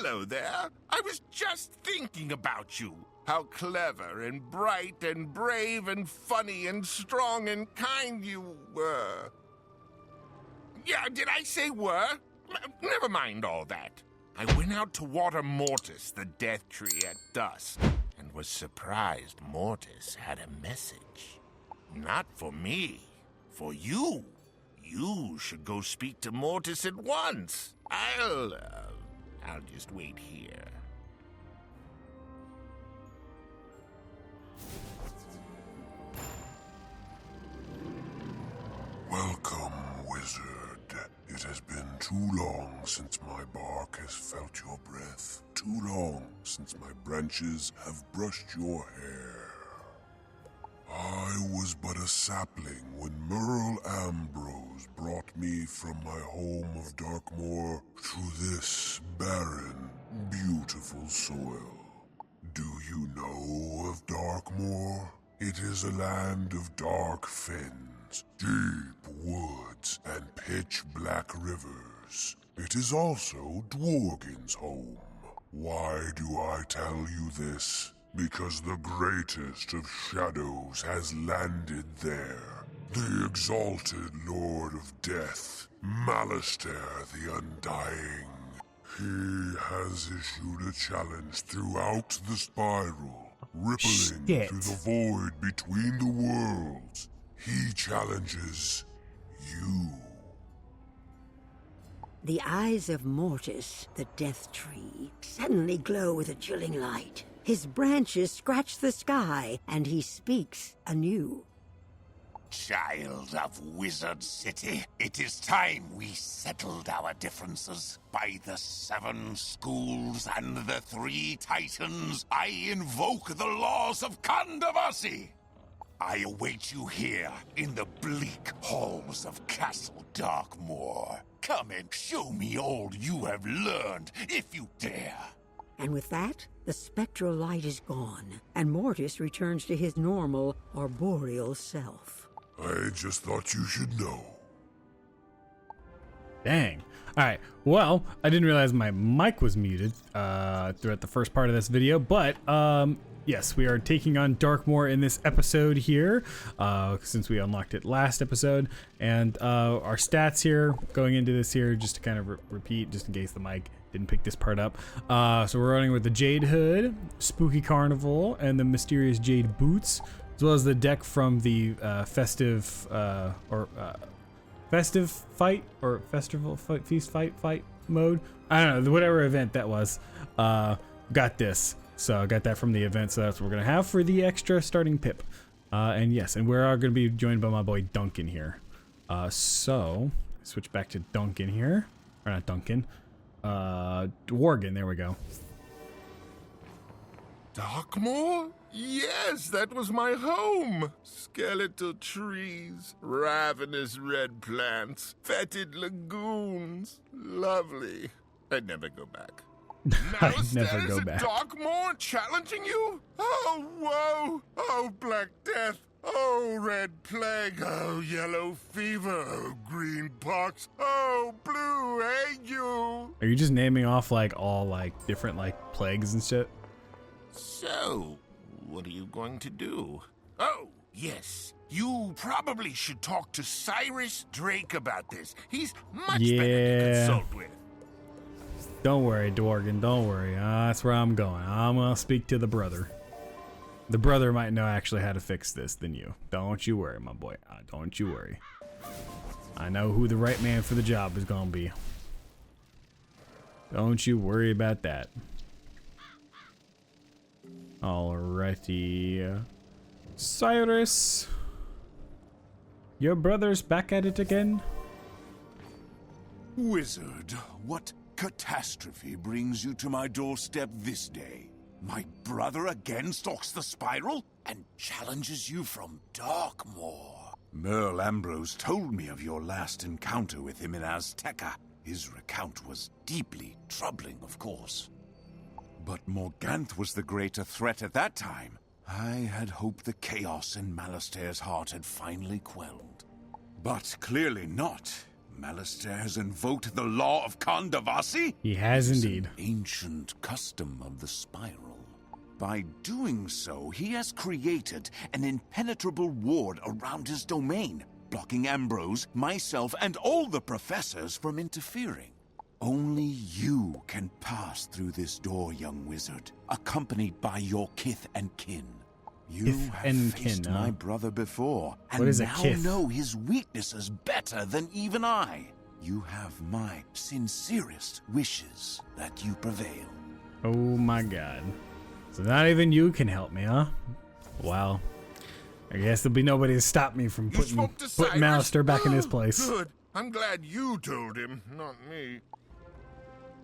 Hello there. I was just thinking about you. How clever and bright and brave and funny and strong and kind you were. Yeah, did I say were? Never mind all that. I went out to water Mortis, the death tree, at dusk, and was surprised Mortis had a message. Not for me, for you. You should go speak to Mortis at once. I'll just wait here. Welcome, wizard. It has been too long since my bark has felt your breath. Too long since my branches have brushed your hair. I was but a sapling when Merle Ambrose brought me from my home of Darkmoor to this barren, beautiful soil. Do you know of Darkmoor? It is a land of dark fens, deep woods, and pitch-black rivers. It is also Dworgen's home. Why do I tell you this? Because the greatest of shadows has landed there. The exalted Lord of Death, Malistaire the Undying. He has issued a challenge throughout the spiral, rippling through the void between the worlds. He challenges you. The eyes of Mortis, the death tree, suddenly glow with a chilling light. His branches scratch the sky, and he speaks anew. Child of Wizard City, it is time we settled our differences. By the 7 schools and the 3 titans, I invoke the laws of controversy. I await you here in the bleak halls of Castle Darkmoor. Come and show me all you have learned, if you dare. And with that, the spectral light is gone, and Mortis returns to his normal, arboreal self. I just thought you should know. Dang. Alright, well, I didn't realize my mic was muted throughout the first part of this video, but yes, we are taking on Darkmoor in this episode here, since we unlocked it last episode, and our stats here, going into this here, just to kind of repeat, just in case the mic didn't pick this part up. So we're running with the Jade Hood, Spooky Carnival, and the Mysterious Jade Boots, as well as the deck from the Festive Fight, or Festival Fight, Feast Fight mode. I don't know, whatever event that was. Got this. So I got that from the event, so that's what we're going to have for the extra starting pip. And yes, and we're going to be joined by my boy Duncan here. So, switch back to Duncan here. Or not Duncan. Dworgen, there we go. Darkmoor? Yes, that was my home. Skeletal trees, ravenous red plants, fetid lagoons. Lovely. I'd never go back. I'd never go back. Darkmoor challenging you? Oh, woe! Oh, Black Death! Oh, Red Plague! Oh, Yellow Fever! Oh, Green Pox! Oh, Blue Ague! Are you just naming off like all like different like plagues and shit? So, what are you going to do? Oh, yes. You probably should talk to Cyrus Drake about this. He's much better to consult with. Don't worry, Dworgen, don't worry. That's where I'm going. I'm gonna speak to the brother. The brother might know actually how to fix this than you. Don't you worry, my boy. Don't you worry. I know who the right man for the job is gonna be. Don't you worry about that. Alrighty. Cyrus! Your brother's back at it again? Wizard, what catastrophe brings you to my doorstep this day? My brother again stalks the spiral and challenges you from Darkmoor. Merle Ambrose told me of your last encounter with him in Azteca. His recount was deeply troubling, of course. But Morganth was the greater threat at that time. I had hoped the chaos in Malistaire's heart had finally quelled. But clearly not. Malistaire has invoked the law of Kandavasi? He has It is indeed. an ancient custom of the spiral. By doing so, he has created an impenetrable ward around his domain, blocking Ambrose, myself, and all the professors from interfering. Only you can pass through this door, young wizard, accompanied by your kith and kin. You Kith have and faced kin, my huh? brother before, and What is a now kith? know his weaknesses better than even I. You have my sincerest wishes that you prevail. Oh my god. So not even you can help me, huh? Well, I guess there'll be nobody to stop me from You putting spoke to putting Cyrus? Malistaire back in his place. Good. I'm glad you told him, not me.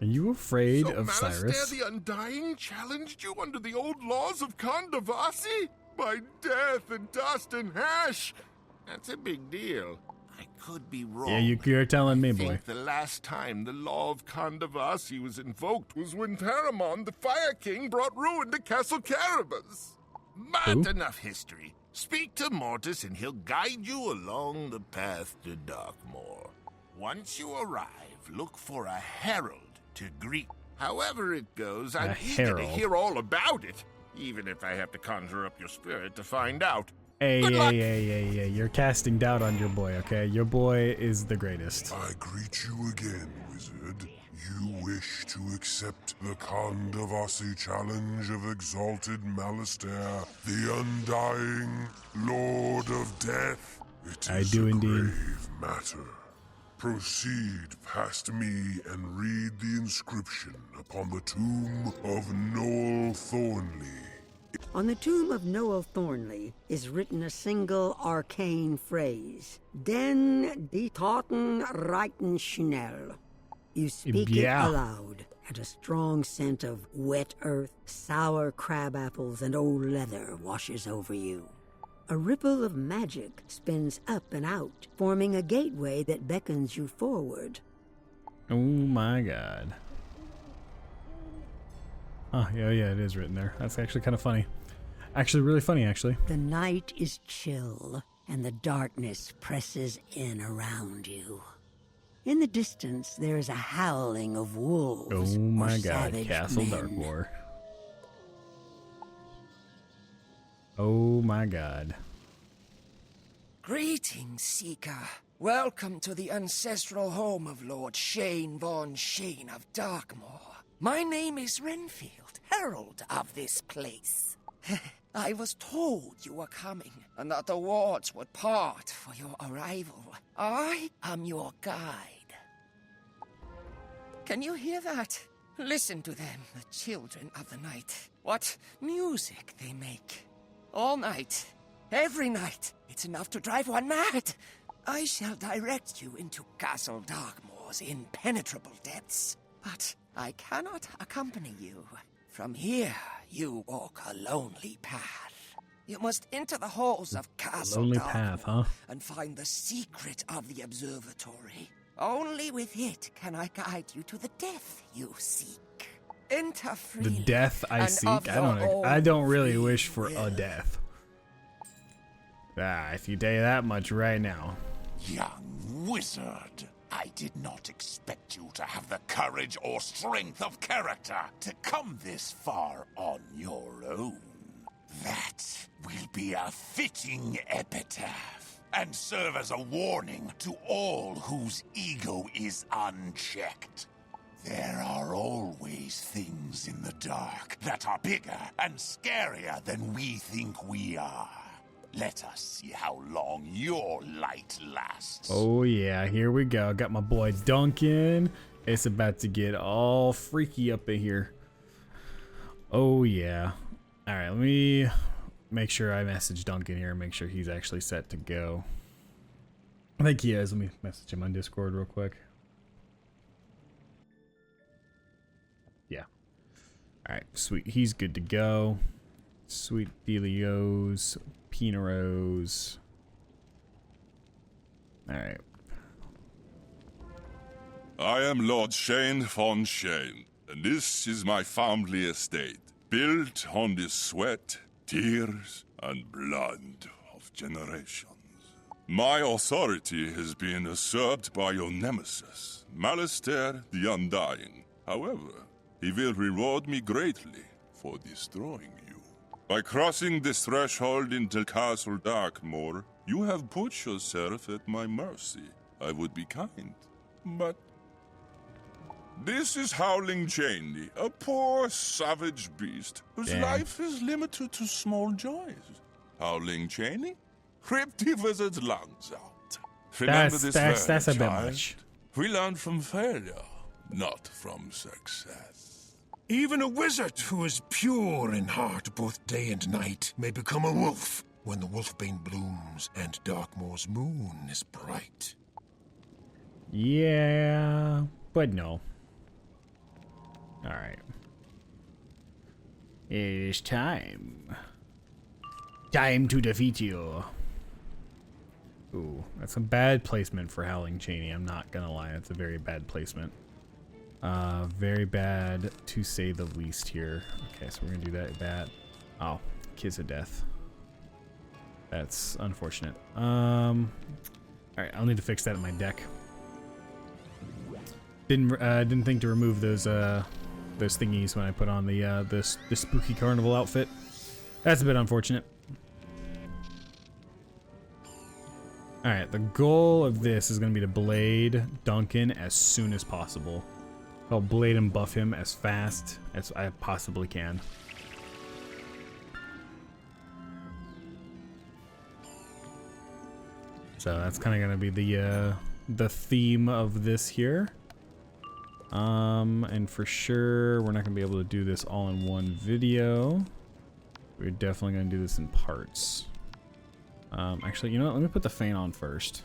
Are you afraid So of Malistaire Cyrus? the Undying challenged you under the old laws of Kandavasi? By death and dust and ash? That's a big deal. I could be wrong. Yeah, you're telling me, I boy. think the last time the law of Kandavasi was invoked was when Taramon, the Fire King, brought ruin to Castle Caribus. But Who? enough history. Speak to Mortis and he'll guide you along the path to Darkmoor. Once you arrive, look for a herald to greet. However it goes, I'm eager to herald. hear all about it, even if I have to conjure up your spirit to find out. Hey, Good luck. hey, you're casting doubt on your boy, okay? Your boy is the greatest. I greet you again, wizard. You wish to accept the Kandavasi challenge of exalted Malistaire, the Undying Lord of Death? It I is do a indeed. grave matter. Proceed past me and read the inscription upon the tomb of Noel Thornley. On the tomb of Noel Thornley is written a single arcane phrase, Den die Toten reiten schnell. You speak Yeah. it aloud, and a strong scent of wet earth, sour crab apples, and old leather washes over you. A ripple of magic spins up and out, forming a gateway that beckons you forward. Oh my god. Oh, yeah, it is written there. That's actually kind of funny. Actually, really funny, actually. The night is chill, and the darkness presses in around you. In the distance, there is a howling of wolves. Oh my or god, savage Castle men. Darkmoor. Oh my god. Greetings, Seeker. Welcome to the ancestral home of Lord Shane von Shane of Darkmoor. My name is Renfield, herald of this place. I was told you were coming, and that the wards would part for your arrival. I am your guide. Can you hear that? Listen to them, the children of the night. What music they make. All night. Every night. It's enough to drive one mad. I shall direct you into Castle Darkmoor's impenetrable depths. But I cannot accompany you. From here, you walk a lonely path. You must enter the halls of Castle Lonely Darkmoor path, huh? and find the secret of the observatory. Only with it can I guide you to the death you seek. Enter The freely. death I and seek. of your I don't own really free wish for a will. death. I can tell you that much right now. Young wizard, I did not expect you to have the courage or strength of character to come this far on your own. That will be a fitting epitaph and serve as a warning to all whose ego is unchecked. There are always things in the dark that are bigger and scarier than we think we are. Let us see how long your light lasts. Oh yeah, here we go. Got my boy Duncan. It's about to get all freaky up in here. Oh yeah. All right, let me make sure I message Duncan here and make sure he's actually set to go. I think he is. Let me message him on Discord real quick. Yeah. All right, sweet. He's good to go. Sweet Delios, Pineros. All right. I am Lord Shane von Shane, and this is my family estate, built on the sweat, tears, and blood of generations. My authority has been usurped by your nemesis, Malistaire the Undying. However, he will reward me greatly for destroying you. By crossing this threshold into Castle Darkmoor, you have put yourself at my mercy. I would be kind, but... This is Howling Cheney, a poor, savage beast whose Damn. life is limited to small joys. Howling Cheney? Rip the wizard's lungs out. Remember this that's a bit child? much. We learn from failure, not from success. Even a wizard who is pure in heart both day and night may become a wolf when the wolfbane blooms and Darkmoor's moon is bright. Yeah, but no. Alright. It's time. Time to defeat you. Ooh, that's a bad placement for Howling Cheney. I'm not gonna lie, it's a very bad placement. Very bad to say the least here. Okay, so we're gonna do that. Oh, Kiss of Death. That's unfortunate. Alright, I'll need to fix that in my deck. Didn't think to remove those thingies when I put on the spooky carnival outfit. That's a bit unfortunate. Alright, the goal of this is going to be to blade Duncan as soon as possible. I'll blade and buff him as fast as I possibly can. So that's kind of going to be the theme of this here. And for sure, we're not going to be able to do this all in one video. We're definitely going to do this in parts. Actually, you know what? Let me put the feint on first.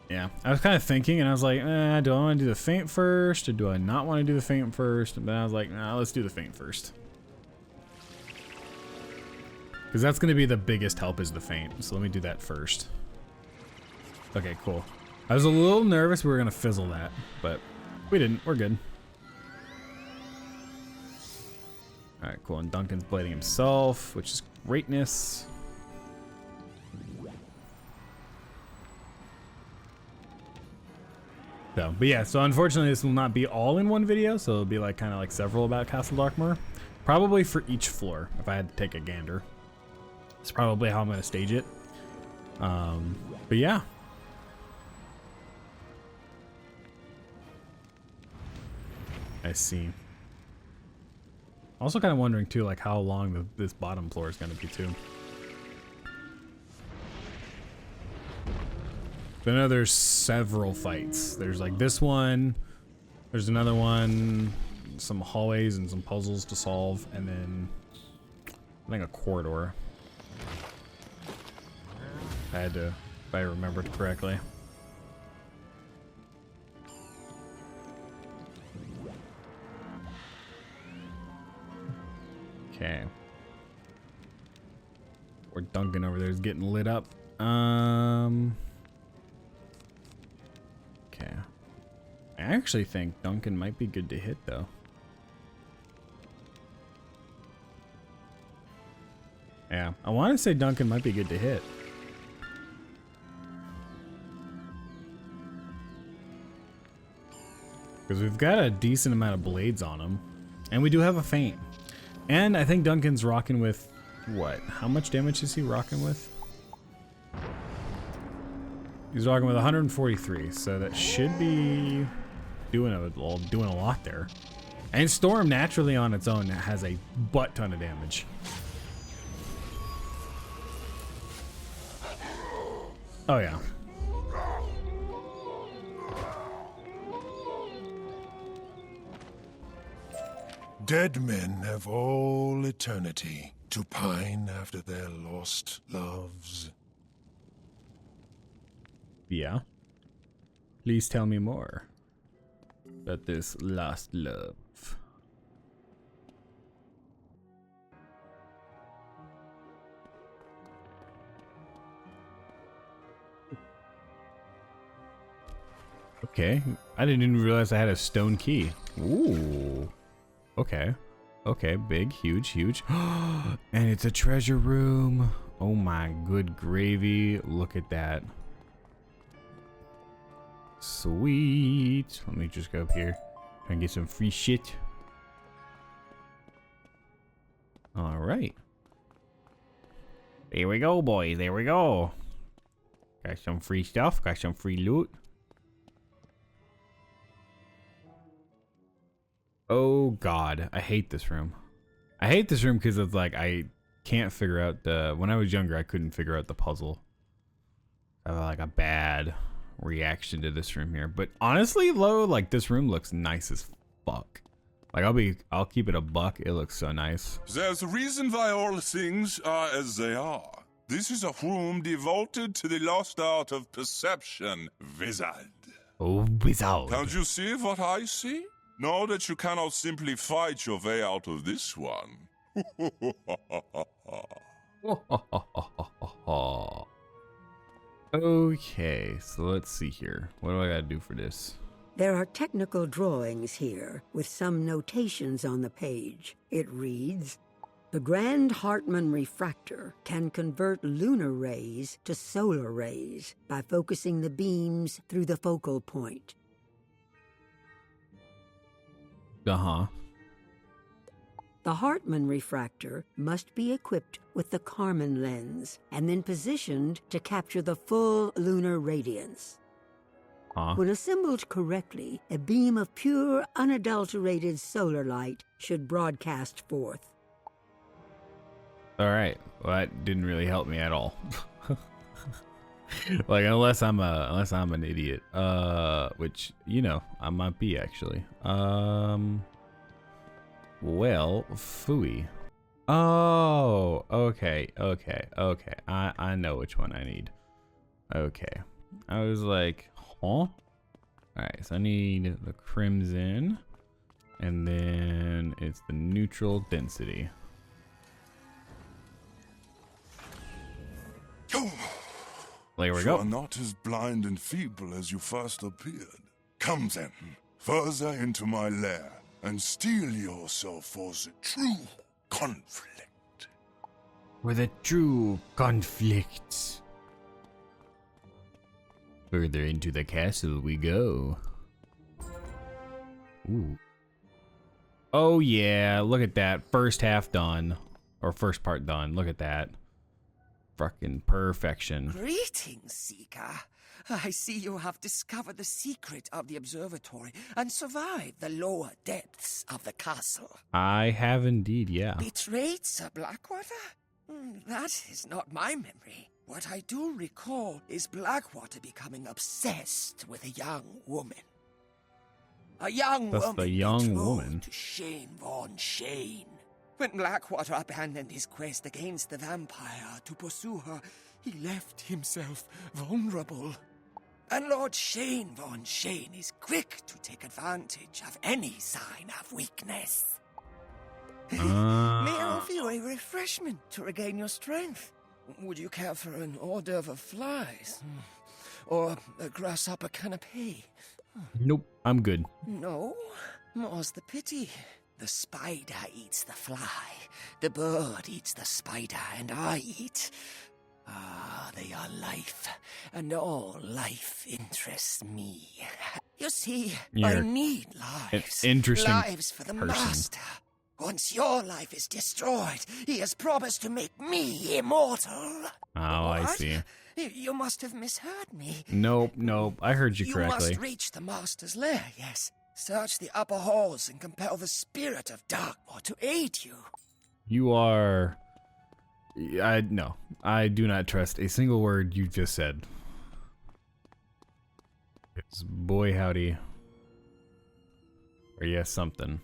Yeah, I was kind of thinking, and I was like, do I want to do the feint first, or do I not want to do the feint first? But I was like, nah, let's do the feint first. Because that's going to be the biggest help is the feint. So let me do that first. Okay, cool. I was a little nervous we were going to fizzle that, but we didn't. We're good. Alright, cool. And Duncan's blading himself, which is greatness. So, but yeah, so unfortunately this will not be all in one video, so it'll be like kind of like several about Castle Darkmoor. Probably for each floor, if I had to take a gander. It's probably how I'm going to stage it. But yeah. I see. Also kind of wondering too, like how long this bottom floor is going to be too. I know there's several fights. There's like this one, there's another one, some hallways and some puzzles to solve, and then I think a corridor. I had to, if I remembered correctly. Okay. Or Duncan over there is getting lit up. Okay. I actually think Duncan might be good to hit though. Yeah, I want to say Duncan might be good to hit. Because we've got a decent amount of blades on him. And we do have a feint. And I think Duncan's rocking with, what? How much damage is he rocking with? He's rocking with 143, so that should be doing a lot there. And Storm naturally on its own has a butt ton of damage. Oh yeah. Dead men have all eternity to pine after their lost loves. Yeah. Please tell me more about this lost love. Okay, I didn't even realize I had a stone key. Ooh. Okay. Okay, big, huge, huge. And it's a treasure room. Oh my good gravy. Look at that. Sweet. Let me just go up here and get some free shit. All right. Here we go, boys. There we go. Got some free stuff. Got some free loot. Oh, God. I hate this room. I hate this room because it's like I can't figure out the... When I was younger, I couldn't figure out the puzzle. I have like a bad reaction to this room here. But honestly, though, like this room looks nice as fuck. Like I'll keep it a buck. It looks so nice. There's a reason why all things are as they are. This is a room devoted to the lost art of perception, Wizard. Oh, Wizard. Can't you see what I see? Know that you cannot simply fight your way out of this one. Okay, so let's see here. What do I gotta do for this? There are technical drawings here, with some notations on the page. It reads, "The Grand Hartman refractor can convert lunar rays to solar rays by focusing the beams through the focal point." Uh-huh. The Hartman refractor must be equipped with the Kármán lens and then positioned to capture the full lunar radiance. Huh? When assembled correctly, a beam of pure, unadulterated solar light should broadcast forth. All right. Well, that didn't really help me at all. Like unless I'm an idiot. Which, you know, I might be actually. Well, phooey. Oh, okay. I know which one I need. Okay. I was like, huh? Alright, so I need the crimson. And then it's the neutral density. There we go. You are not as blind and feeble as you first appeared. Come then, further into my lair, and steel yourself for the true conflict. For the true conflict. Further into the castle we go. Ooh. Oh yeah, look at that. First half done. Or first part done. Look at that. Fucking perfection. Greetings, Seeker. I see you have discovered the secret of the observatory and survived the lower depths of the castle. I have indeed, yeah. Betrayed Sir Blackwater? That is not my memory. What I do recall is Blackwater becoming obsessed with a young woman. A young That's woman the young betrothed woman. to Shane von Shane. When Blackwater abandoned his quest against the vampire to pursue her, he left himself vulnerable. And Lord Shane von Shane is quick to take advantage of any sign of weakness. May I offer you a refreshment to regain your strength? Would you care for an hors d'oeuvre of flies? Or a grasshopper canapé? Nope, I'm good. No, more's the pity. The spider eats the fly, the bird eats the spider, and I eat... they are life, and all life interests me. You see, I need lives. Interesting lives for the person. master. Once your life is destroyed, he has promised to make me immortal. Oh, I What? see. You must have misheard me. Nope. I heard you You correctly. must reach the master's lair, yes. Search the upper halls and compel the spirit of Darkmoor to aid you. You are... No, I do not trust a single word you just said. It's boy howdy. Or yes, something.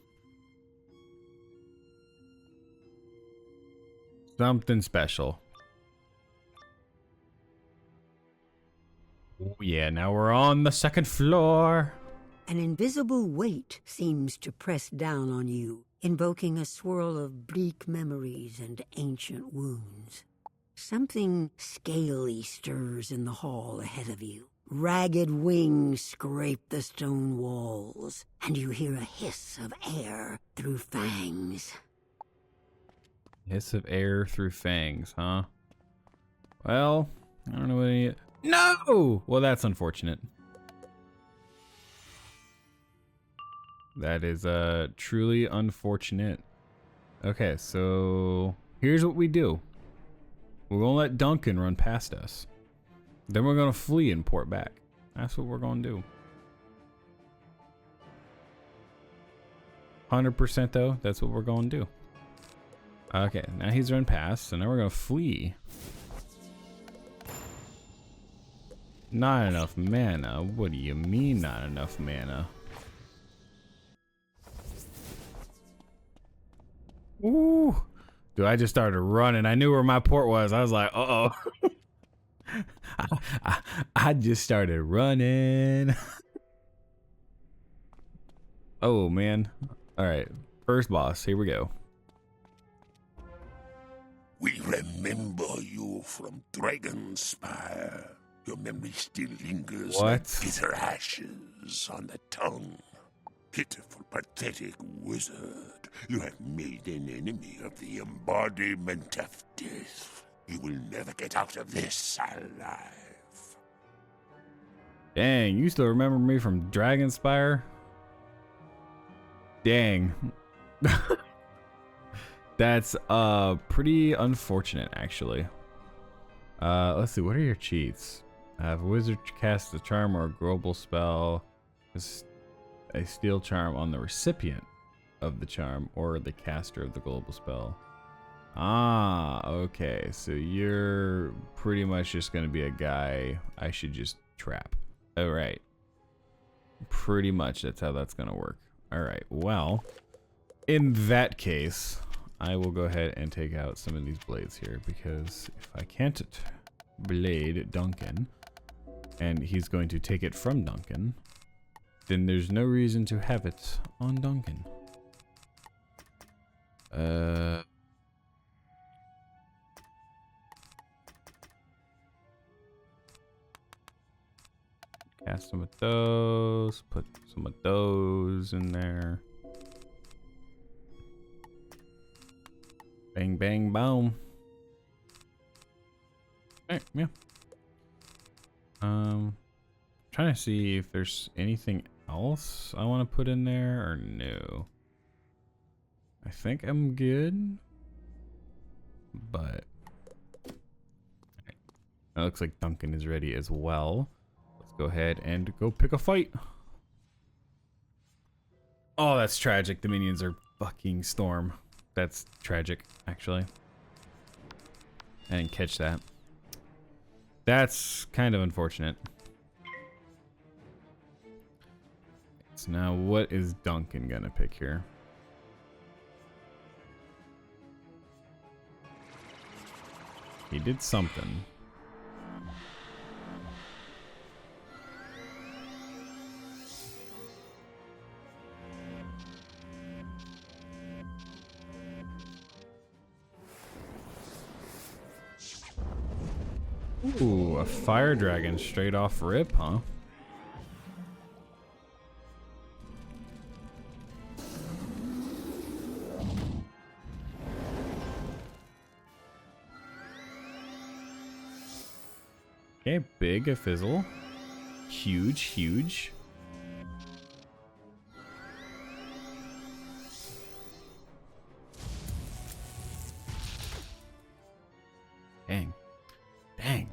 Something special. Oh yeah, now we're on the second floor. An invisible weight seems to press down on you, invoking a swirl of bleak memories and ancient wounds. Something scaly stirs in the hall ahead of you. Ragged wings scrape the stone walls, and you hear a hiss of air through fangs. Hiss of air through fangs, huh? Well, I don't know what any... No! Well, that's unfortunate. That is truly unfortunate. Okay, so here's what we do. We're gonna let Duncan run past us. Then we're gonna flee and port back. That's what we're gonna do. 100% though, that's what we're gonna do. Okay, now he's run past, so now we're gonna flee. Not enough mana? What do you mean not enough mana? Ooh. Dude, I just started running. I knew where my port was. I was like, uh-oh. I just started running. Oh, man. All right. First boss. Here we go. We remember you from Dragonspire. Your memory still lingers What? like bitter ashes on the tongue. Pitiful, pathetic wizard. You have made an enemy of the embodiment of death. You will never get out of this alive. Dang, you still remember me from Dragonspire? Dang. That's pretty unfortunate, actually. Let's see, what are your cheats? If a wizard casts a charm or a global spell, a steel charm on the recipient of the charm or the caster of the global spell. Ah, okay. So you're pretty much just gonna be a guy I should just trap. All right. Pretty much that's how that's gonna work. All right. Well, in that case, I will go ahead and take out some of these blades here, because if I can't blade Duncan and he's going to take it from Duncan, then there's no reason to have it on Duncan. Cast some of those, put some of those in there. Bang, bang, boom. Alright, yeah. Trying to see if there's anything else I want to put in there or no. I think I'm good. But right. It looks like Duncan is ready as well. Let's go ahead and go pick a fight. Oh, that's tragic. The minions are fucking Storm. That's tragic, actually. I didn't catch that. That's kind of unfortunate. So now what is Duncan gonna pick here? He did something. Ooh, a fire dragon straight off rip, huh? Okay, big a fizzle. Huge, huge. Dang. Dang.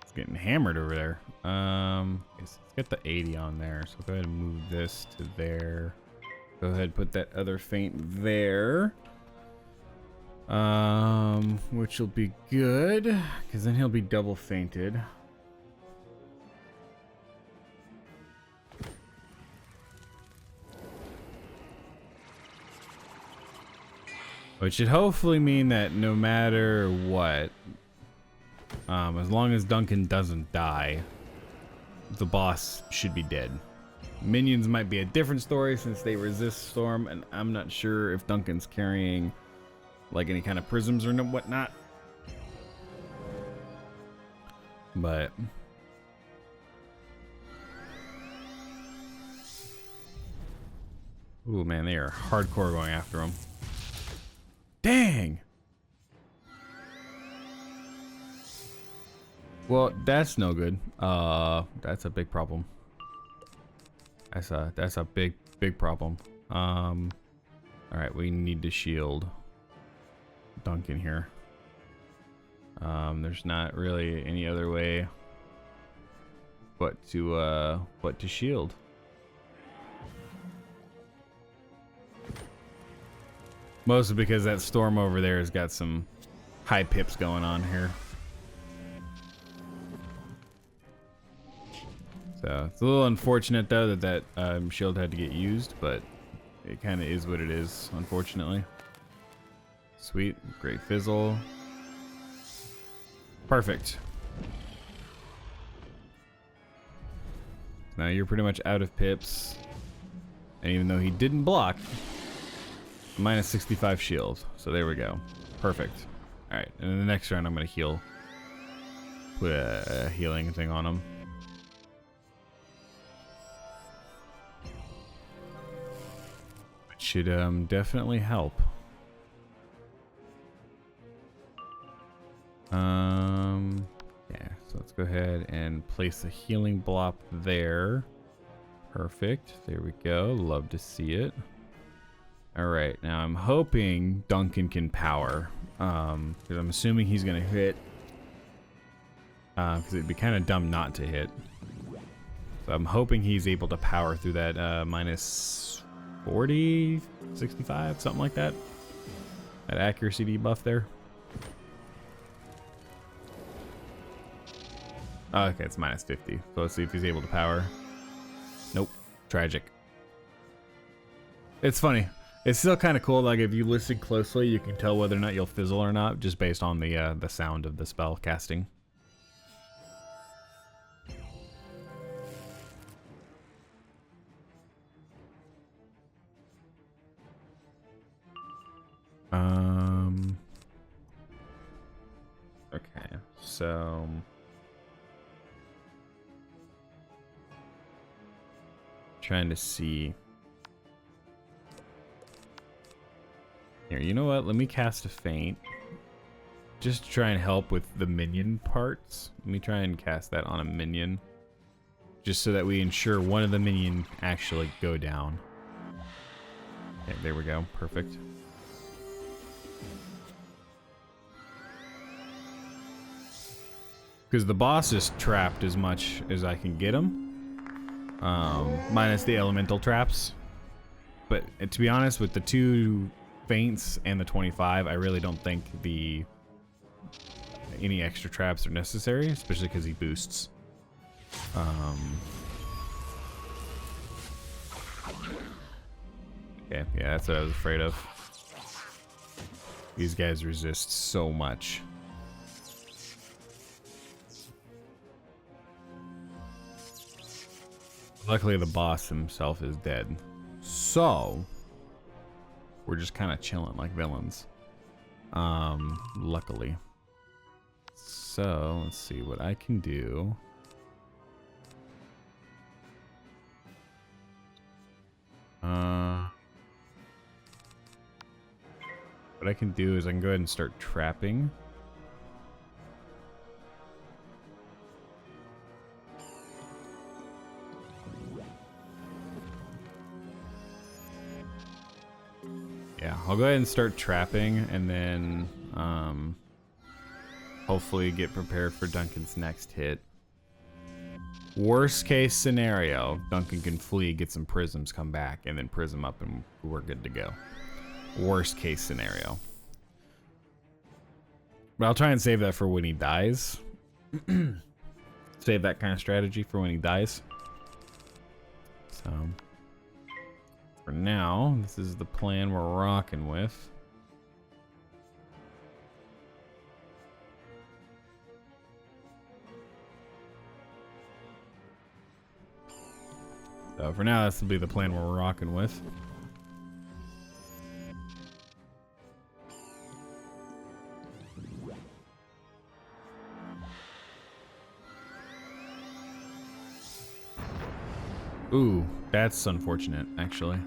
It's getting hammered over there. Let's get the 80 on there. So go ahead and move this to there. Go ahead and put that other feint there. Which will be good, because then he'll be double feinted. Which should hopefully mean that no matter what, as long as Duncan doesn't die, the boss should be dead. Minions might be a different story since they resist Storm, and I'm not sure if Duncan's carrying like any kind of prisms or whatnot. But ooh, man, they are hardcore going after him. Dang! Well, that's no good. That's a big problem. That's a big problem. All right, we need to shield Duncan here. There's not really any other way but to shield. Mostly because that storm over there has got some high pips going on here. So it's a little unfortunate though that shield had to get used, but it kind of is what it is, unfortunately. Sweet, great fizzle. Perfect. Now you're pretty much out of pips. And even though he didn't block, minus 65 shield. So there we go. Perfect. Alright, and in the next round I'm going to heal. Put a healing thing on him. Which should definitely help. Yeah, so let's go ahead and place a healing blob there. Perfect. There we go. Love to see it. All right, now I'm hoping Duncan can power, because I'm assuming he's gonna hit, because it'd be kind of dumb not to hit. So I'm hoping he's able to power through that minus 40, 65, something like that. That accuracy debuff there. Oh, okay, it's minus 50. So let's see if he's able to power. Nope. Tragic. It's funny. It's still kind of cool. Like if you listen closely, you can tell whether or not you'll fizzle or not, just based on the sound of the spell casting. Okay, so. Trying to see. Here, you know what? Let me cast a feint. Just to try and help with the minion parts. Let me try and cast that on a minion. Just so that we ensure one of the minion actually go down. Okay, there we go. Perfect. Because the boss is trapped as much as I can get him. Minus the elemental traps. But to be honest, with the 2 feints and the 25, I really don't think any extra traps are necessary, especially because he boosts. Okay, yeah, that's what I was afraid of. These guys resist so much. Luckily, the boss himself is dead. So, we're just kind of chilling like villains. Luckily. So, let's see what I can do. What I can do is I can go ahead and start trapping. Yeah, I'll go ahead and start trapping and then hopefully get prepared for Duncan's next hit. Worst case scenario, Duncan can flee, get some prisms, come back, and then prism up and we're good to go. Worst case scenario. But I'll try and save that for when he dies. Save that kind of strategy for when he dies. So... for now, this is the plan we're rocking with. So for now, this will be the plan we're rocking with. Ooh, that's unfortunate, actually.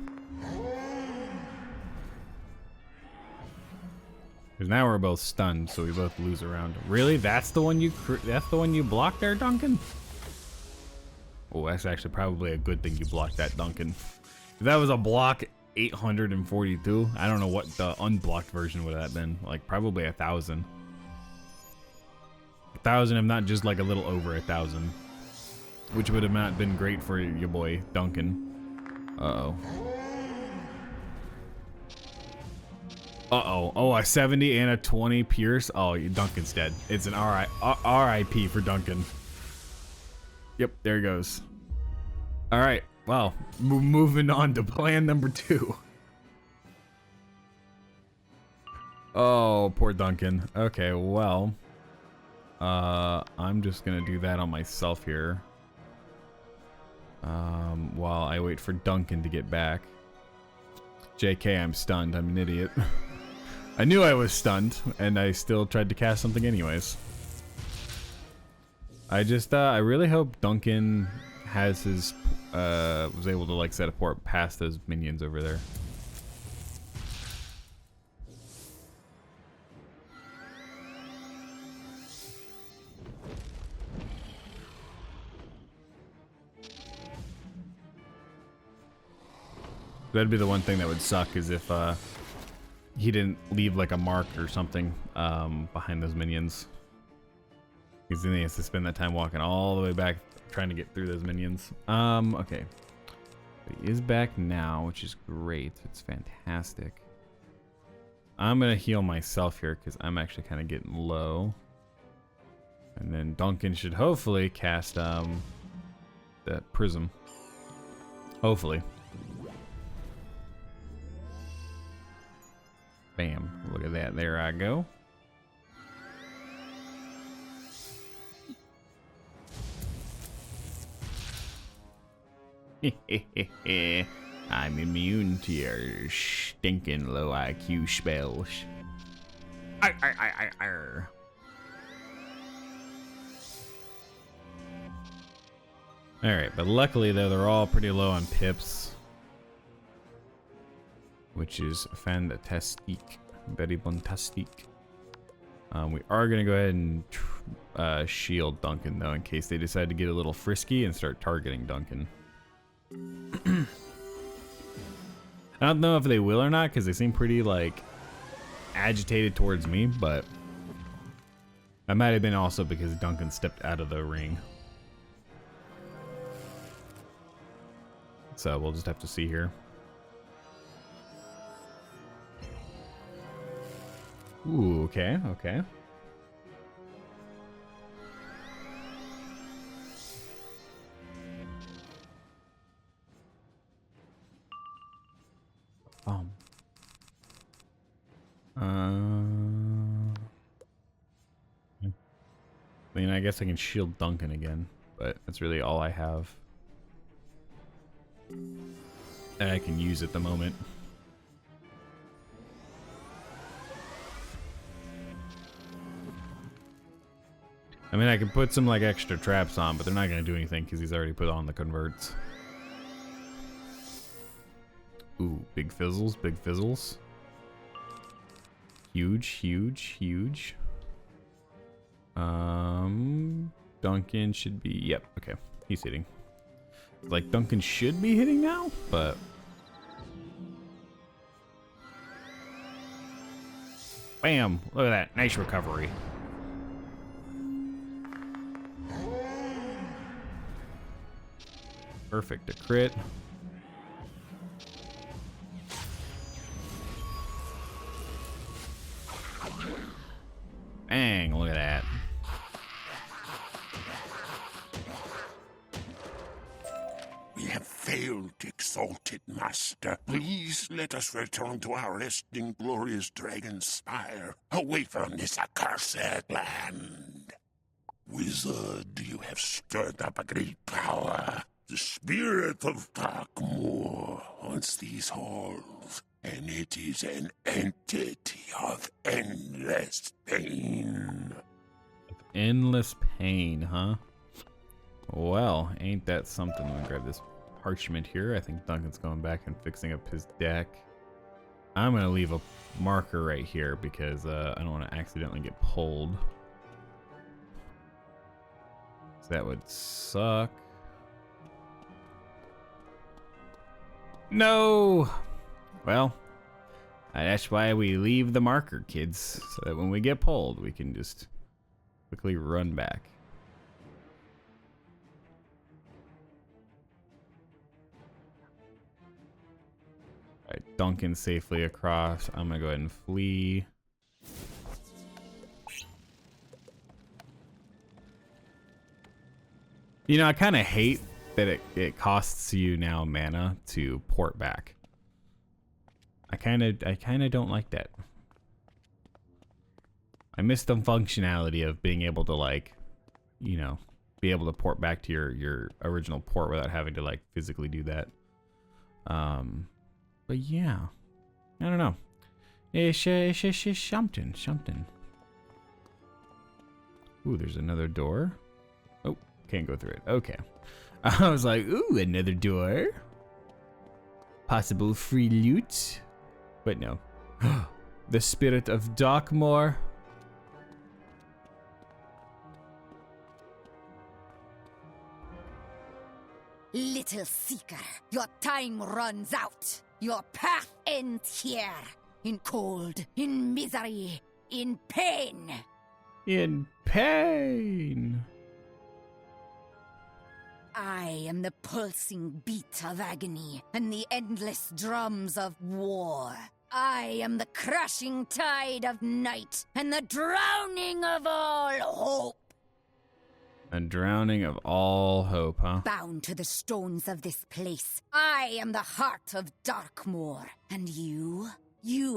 Because now we're both stunned, so we both lose a round. Really? That's the one you blocked there, Duncan? Oh, that's actually probably a good thing you blocked that, Duncan. If that was a block 842, I don't know what the unblocked version would have been. Like, probably 1,000. 1,000, if not just like a little over 1,000. Which would have not been great for your boy, Duncan. Uh-oh. Uh-oh. Oh, a 70 and a 20 Pierce. Oh, Duncan's dead. It's an RIP for Duncan. Yep, there he goes. All right. Well, moving on to plan number 2. Oh, poor Duncan. Okay, well. I'm just gonna do that on myself here. While I wait for Duncan to get back. JK, I'm stunned. I'm an idiot. I knew I was stunned, and I still tried to cast something anyways. I really hope Duncan has his, was able to like set a port past those minions over there. That'd be the one thing that would suck, is if he didn't leave like a mark or something behind those minions. Because then he has to spend that time walking all the way back trying to get through those minions. Okay. But he is back now, which is great. It's fantastic. I'm gonna heal myself here because I'm actually kind of getting low. And then Duncan should hopefully cast that prism. Hopefully. Bam. Look at that. There I go. I'm immune to your stinking low IQ spells. Arr. Alright, but luckily though, they're all pretty low on pips. Which is fantastic. Very fantastic. We are going to go ahead and shield Duncan, though, in case they decide to get a little frisky and start targeting Duncan. I don't know if they will or not, because they seem pretty, like, agitated towards me, but that might have been also because Duncan stepped out of the ring. So we'll just have to see here. Ooh, okay. I mean, I guess I can shield Duncan again, but that's really all I have that I can use at the moment. I mean, I could put some like extra traps on, but they're not going to do anything because he's already put on the converts. Ooh, big fizzles, big fizzles. Huge. Duncan should be, yep, okay, he's hitting. Like, Duncan should be hitting now, but... Bam, look at that, nice recovery. Perfect, a crit. Bang, look at that. We have failed, exalted master. Please let us return to our resting glorious dragon spire, away from this accursed land. Wizard, you have stirred up a great power. The spirit of Darkmoor haunts these halls, and it is an entity of endless pain. Endless pain, huh? Well, ain't that something? Let me grab this parchment here. I think Duncan's going back and fixing up his deck. I'm gonna leave a marker right here because I don't want to accidentally get pulled. So that would suck. No! Well, that's why we leave the marker, kids, so that when we get pulled, we can just quickly run back. Alright, Duncan safely across. I'm gonna go ahead and flee. You know, I kind of hate that it costs you now mana to port back. I kind of don't like that. I miss the functionality of being able to, like, you know, be able to port back to your original port without having to, like, physically do that. But yeah, I don't know. It's something. Ooh, there's another door. Oh, can't go through it. Okay. I was like, ooh, another door. Possible free loot. But no. The spirit of Darkmoor. Little seeker, your time runs out. Your path ends here. In cold, in misery, in pain. In pain. I am the pulsing beat of agony and the endless drums of war. I am the crashing tide of night and the drowning of all hope. A drowning of all hope, huh? Bound to the stones of this place, I am the heart of Darkmoor. And you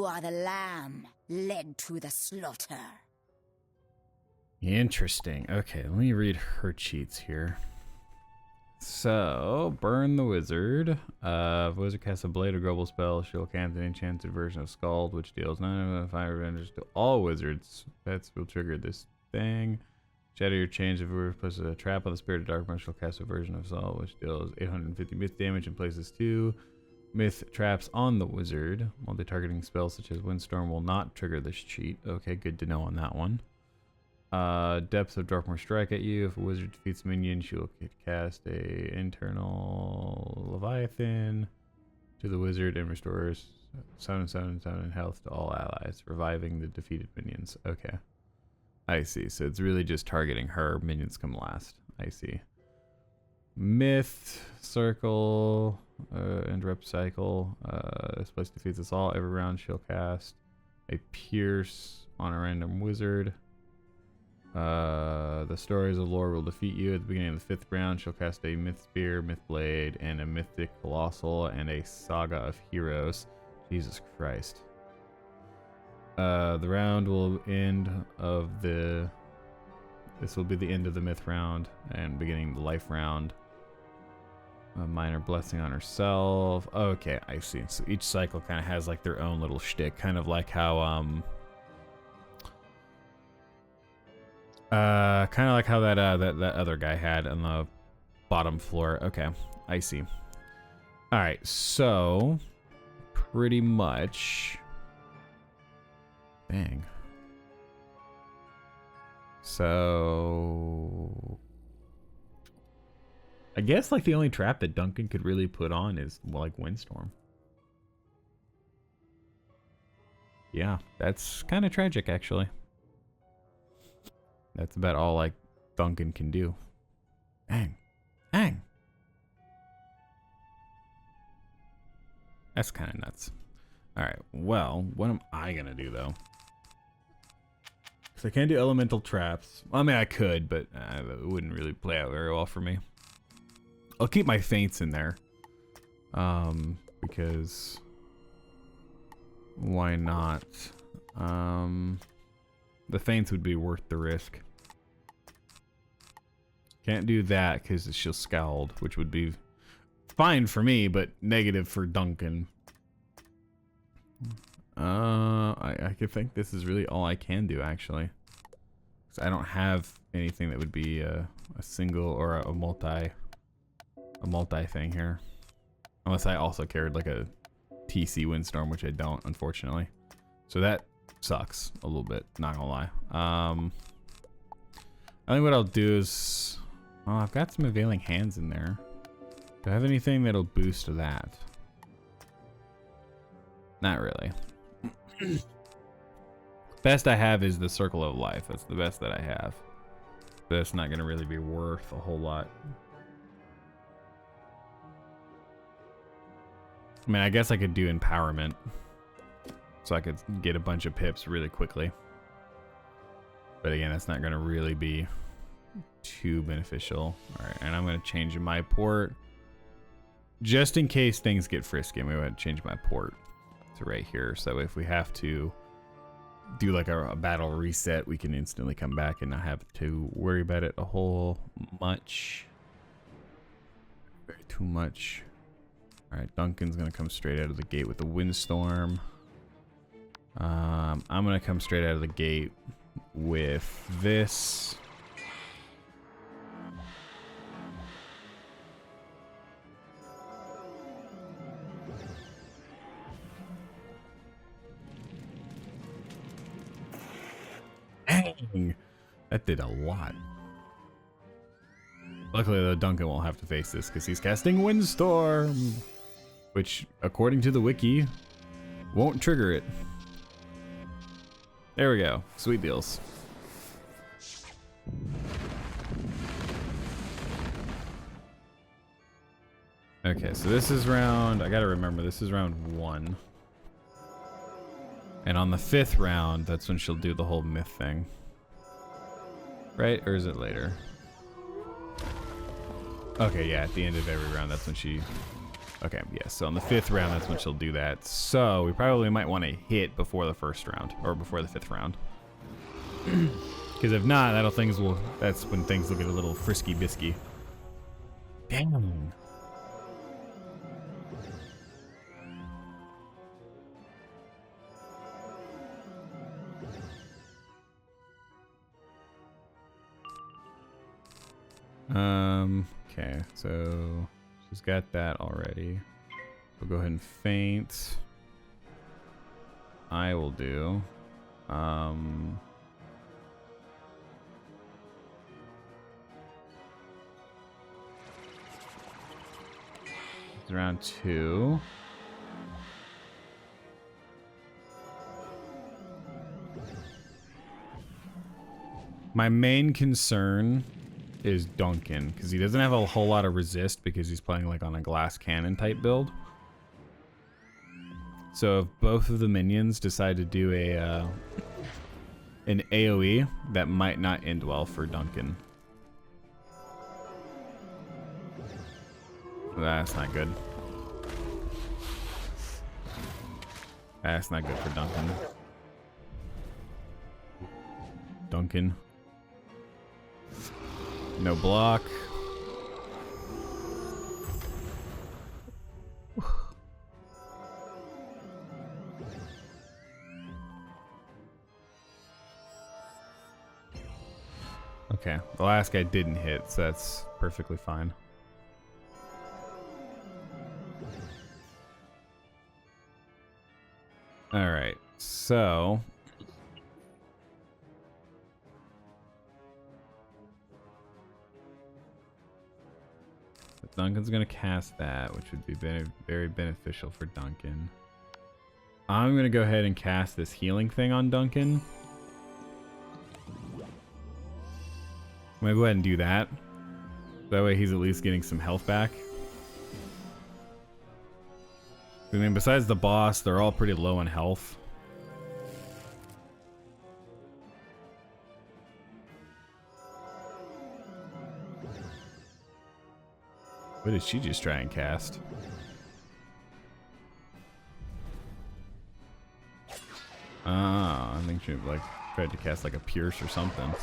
are the lamb led to the slaughter. Interesting. Okay, let me read her cheats here. So, burn the wizard. If a wizard casts a blade or global spell, she'll cast an enchanted version of Scald, which deals 9 fire revenge to all wizards. Pets will trigger this thing. Shatter your chains. If whoever places a trap on the spirit of Darkmoor, she'll cast a version of Salt, which deals 850 myth damage and places 2 myth traps on the wizard. Multi-targeting spells such as Windstorm will not trigger this cheat. Okay, good to know on that one. Depth of Darkmoor strike at you. If a wizard defeats a minion, she will cast a internal Leviathan to the wizard and restores 7 health to all allies, reviving the defeated minions. Okay, I see. So it's really just targeting her. Minions come last. I see. Myth circle and rep cycle. This place defeats us all. Every round she'll cast a pierce on a random wizard. The stories of lore will defeat you at the beginning of the 5th round. She'll cast a myth spear, myth blade, and a mythic colossal, and a saga of heroes. Jesus Christ. The round will end of the. This will be the end of the myth round and beginning the life round. A minor blessing on herself. Okay, I see. So each cycle kind of has like their own little shtick, kind of like how kind of like how that other guy had on the bottom floor. Okay, I see. All right, so pretty much, dang. So I guess like the only trap that Duncan could really put on is like Windstorm. Yeah, that's kind of tragic actually. That's about all like Duncan can do. Dang. Dang. That's kind of nuts. Alright, well, what am I gonna do though? Because I can't do elemental traps. Well, I mean, I could, but it wouldn't really play out very well for me. I'll keep my feints in there. Because why not? The feints would be worth the risk. Can't do that because she'll scald, which would be fine for me, but negative for Duncan. I could think this is really all I can do, actually. Because I don't have anything that would be a single or a multi thing here. Unless I also carried like a TC Windstorm, which I don't, unfortunately. So that sucks a little bit, not gonna lie. I think what I'll do is... Oh, I've got some Availing Hands in there. Do I have anything that'll boost that? Not really. Best I have is the Circle of Life. That's the best that I have. But that's not gonna really be worth a whole lot. I mean, I guess I could do Empowerment. So I could get a bunch of pips really quickly. But again, that's not gonna really be too beneficial. Alright, and I'm gonna change my port. Just in case things get frisky, I'm gonna change my port to right here. So if we have to do like a battle reset, we can instantly come back and not have to worry about it a whole much. Very too much. Alright, Duncan's gonna come straight out of the gate with the Windstorm. I'm gonna come straight out of the gate with this. Dang, that did a lot. Luckily, though, Duncan won't have to face this because he's casting Windstorm, which, according to the wiki, won't trigger it. There we go. Sweet deals. Okay, so this is round... I gotta remember, this is round 1. And on the 5th round, that's when she'll do the whole myth thing. Right? Or is it later? Okay, yeah, at the end of every round, that's when she... Okay, yeah, so on the 5th round, that's when she'll do that. So, we probably might want to hit before the 1st round, or before the 5th round. Because if not, that's when things will get a little frisky-bisky. Damn. Okay, so she's got that already. We'll go ahead and faint. I will do. It's round 2. My main concern is Duncan, because he doesn't have a whole lot of resist because he's playing like on a glass cannon type build. So if both of the minions decide to do an AoE, that might not end well for Duncan. That's not good. That's not good for Duncan. Duncan. No block. Okay, the last guy didn't hit, so that's perfectly fine. All right, so Duncan's gonna cast that, which would be very, very beneficial for Duncan. I'm gonna go ahead and cast this healing thing on Duncan. I'm gonna go ahead and do that. That way he's at least getting some health back. I mean, besides the boss, they're all pretty low in health. What did she just try and cast? Ah, I think she like tried to cast like a pierce or something.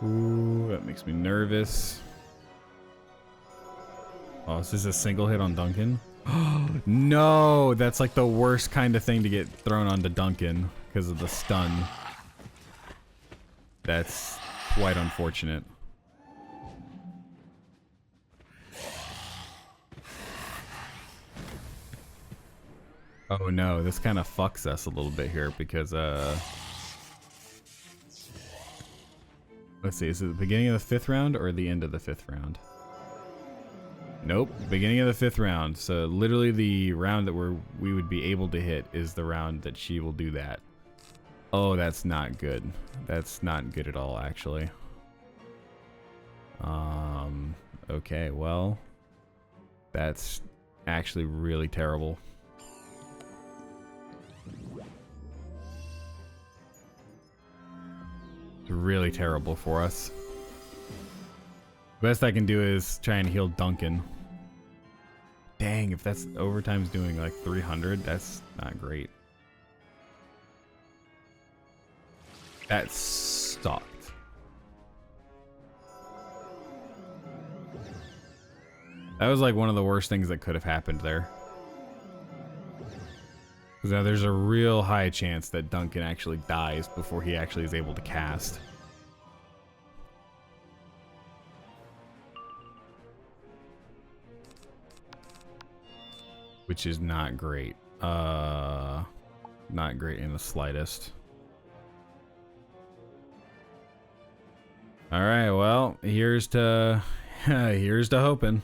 Ooh, that makes me nervous. Oh, is this a single hit on Duncan? No, that's like the worst kind of thing to get thrown onto Duncan because of the stun. That's quite unfortunate. Oh no, this kind of fucks us a little bit here because let's see, is it the beginning of the 5th round or the end of the 5th round? Nope, beginning of the 5th round. So literally the round that we would be able to hit is the round that she will do that. Oh, that's not good. That's not good at all, actually. Okay, well, that's actually really terrible. It's really terrible for us. Best I can do is try and heal Duncan. Dang, if that's overtime's doing like 300, that's not great. That sucked. That was like one of the worst things that could have happened there. Because now there's a real high chance that Duncan actually dies before he actually is able to cast. Which is not great. Not great in the slightest. Alright, well, here's to here's to hoping.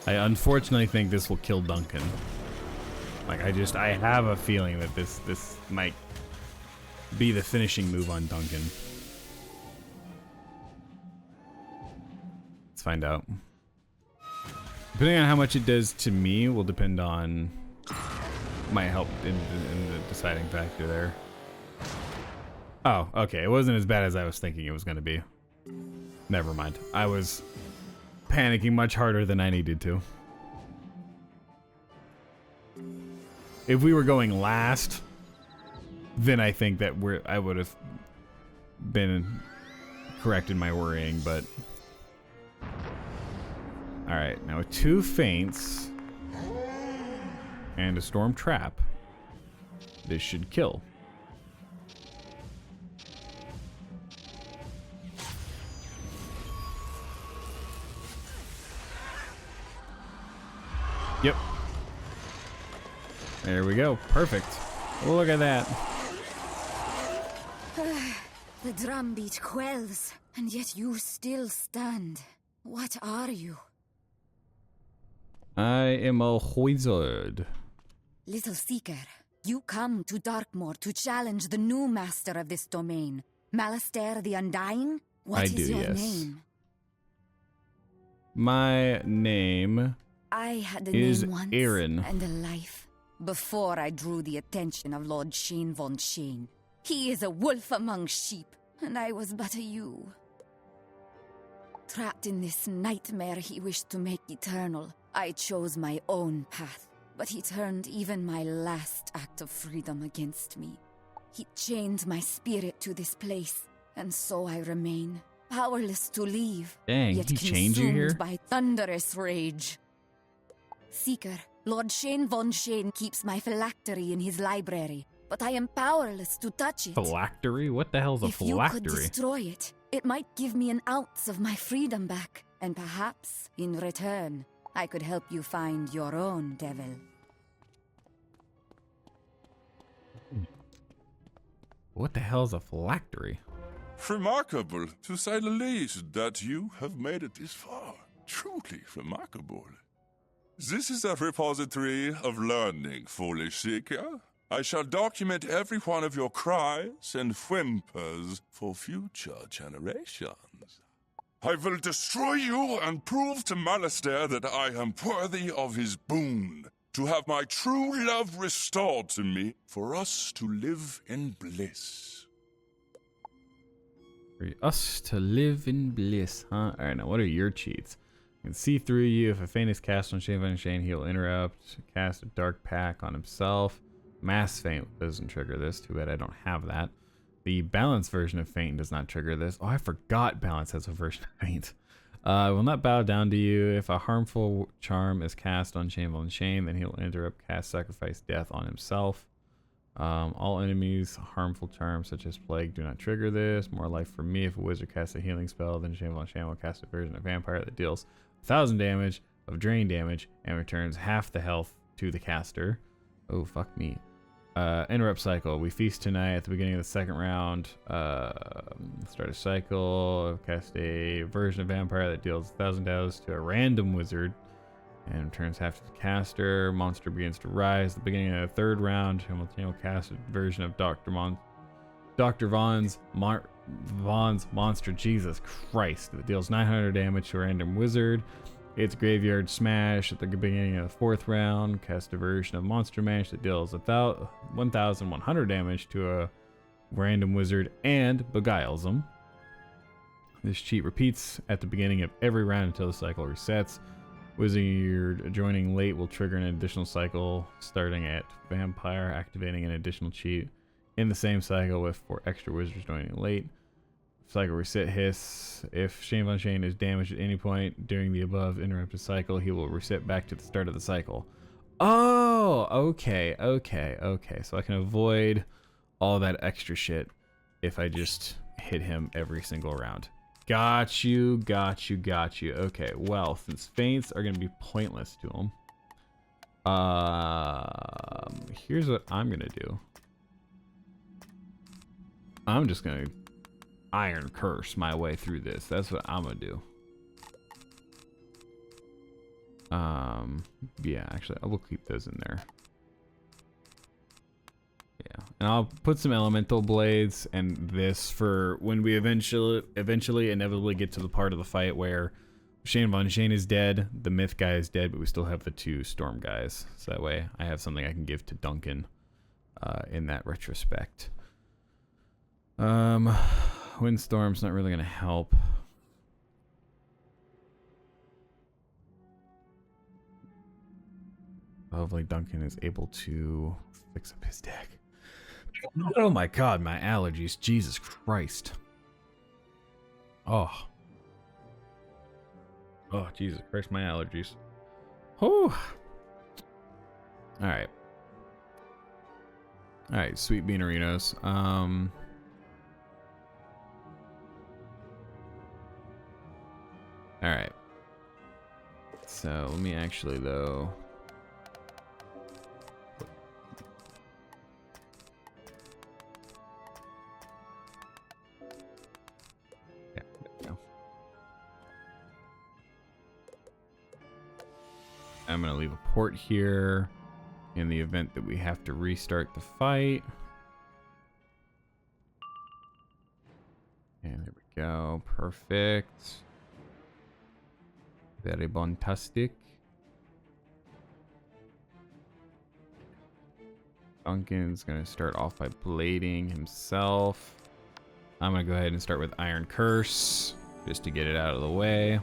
I unfortunately think this will kill Duncan. Like I have a feeling that this might be the finishing move on Duncan. Let's find out. Depending on how much it does to me will depend on my help in the deciding factor there. Oh, okay. It wasn't as bad as I was thinking it was going to be. Never mind. I was panicking much harder than I needed to. If we were going last, then I think that I would have been correct in my worrying, but alright, now with 2 feints and a storm trap, this should kill. Yep. There we go. Perfect. Look at that. The drumbeat quells, and yet you still stand. What are you? I am a wizard. Little Seeker, you come to Darkmoor to challenge the new master of this domain, Malistaire the Undying? What is your name? My name I had a is name once Aaron. and a life before I drew the attention of Lord Shane von Shane. He is a wolf among sheep, and I was but a ewe. Trapped in this nightmare he wished to make eternal, I chose my own path, but he turned even my last act of freedom against me. He chained my spirit to this place, and so I remain, powerless to leave, Dang, yet he chained you here? consumed by thunderous rage. Seeker, Lord Shane von Shane keeps my phylactery in his library, but I am powerless to touch it. Phylactery? What the hell's a If you could phylactery? destroy it, it might give me an ounce of my freedom back, and perhaps, in return, I could help you find your own devil. What the hell's a phylactery? Remarkable, to say the least, that you have made it this far. Truly remarkable. This is a repository of learning, foolish seeker. I shall document every one of your cries and whimpers for future generations. I will destroy you and prove to Malistaire that I am worthy of his boon, to have my true love restored to me, for us to live in bliss. For us to live in bliss, huh? Alright, now what are your cheats? You can see through you. If a feint is cast on Shane von Shane, he'll interrupt. Cast a dark pack on himself. Mass feint doesn't trigger this. Too bad I don't have that. The balance version of feint does not trigger this. Oh, I forgot balance has a version of feint. I will not bow down to you. If a harmful charm is cast on Shameful and Shame, then he'll interrupt, cast, sacrifice, death on himself. All enemies, harmful charms such as plague do not trigger this. More life for me. If a wizard casts a healing spell, then Shameful and Shame will cast a version of vampire that deals 1,000 damage of drain damage and returns half the health to the caster. Oh, fuck me. Interrupt cycle. We feast tonight at the beginning of the second round. Start a cycle. Cast a version of vampire that deals 1,000 damage to a random wizard and returns half to the caster. Monster begins to rise. At the beginning of the third round, Hamilton will cast a version of Dr. Vaughn's monster. Jesus Christ. That deals 900 damage to a random wizard. It's Graveyard Smash at the beginning of the fourth round. Cast a version of Monster Mash that deals 1,100 damage to a random wizard and beguiles them. This cheat repeats at the beginning of every round until the cycle resets. Wizard joining late will trigger an additional cycle starting at Vampire, activating an additional cheat in the same cycle with 4 extra wizards joining late. Cycle reset hiss. If Shameful and Shame is damaged at any point during the above interrupted cycle, he will reset back to the start of the cycle. Oh, okay. So I can avoid all that extra shit if I just hit him every single round. Got you. Okay, well, since feints are going to be pointless to him, here's what I'm going to do. I'm just going to Iron Curse my way through this. That's what I'm gonna do. Yeah, actually, I will keep those in there. Yeah, and I'll put some elemental blades and this for when we eventually inevitably get to the part of the fight where Shane Von Shane is dead, the myth guy is dead, but we still have the 2 storm guys. So that way I have something I can give to Duncan in that retrospect. Windstorm's not really going to help. Hopefully Duncan is able to fix up his deck. Oh my god, my allergies. Jesus Christ. Oh, Jesus Christ, my allergies. Whew. Alright, Sweet Beanerinos. Alright. So, let me actually, though... Yeah, there we go. I'm going to leave a port here in the event that we have to restart the fight. And there we go. Perfect. Very fantastic. Duncan's gonna start off by blading himself. I'm gonna go ahead and start with Iron Curse, just to get it out of the way.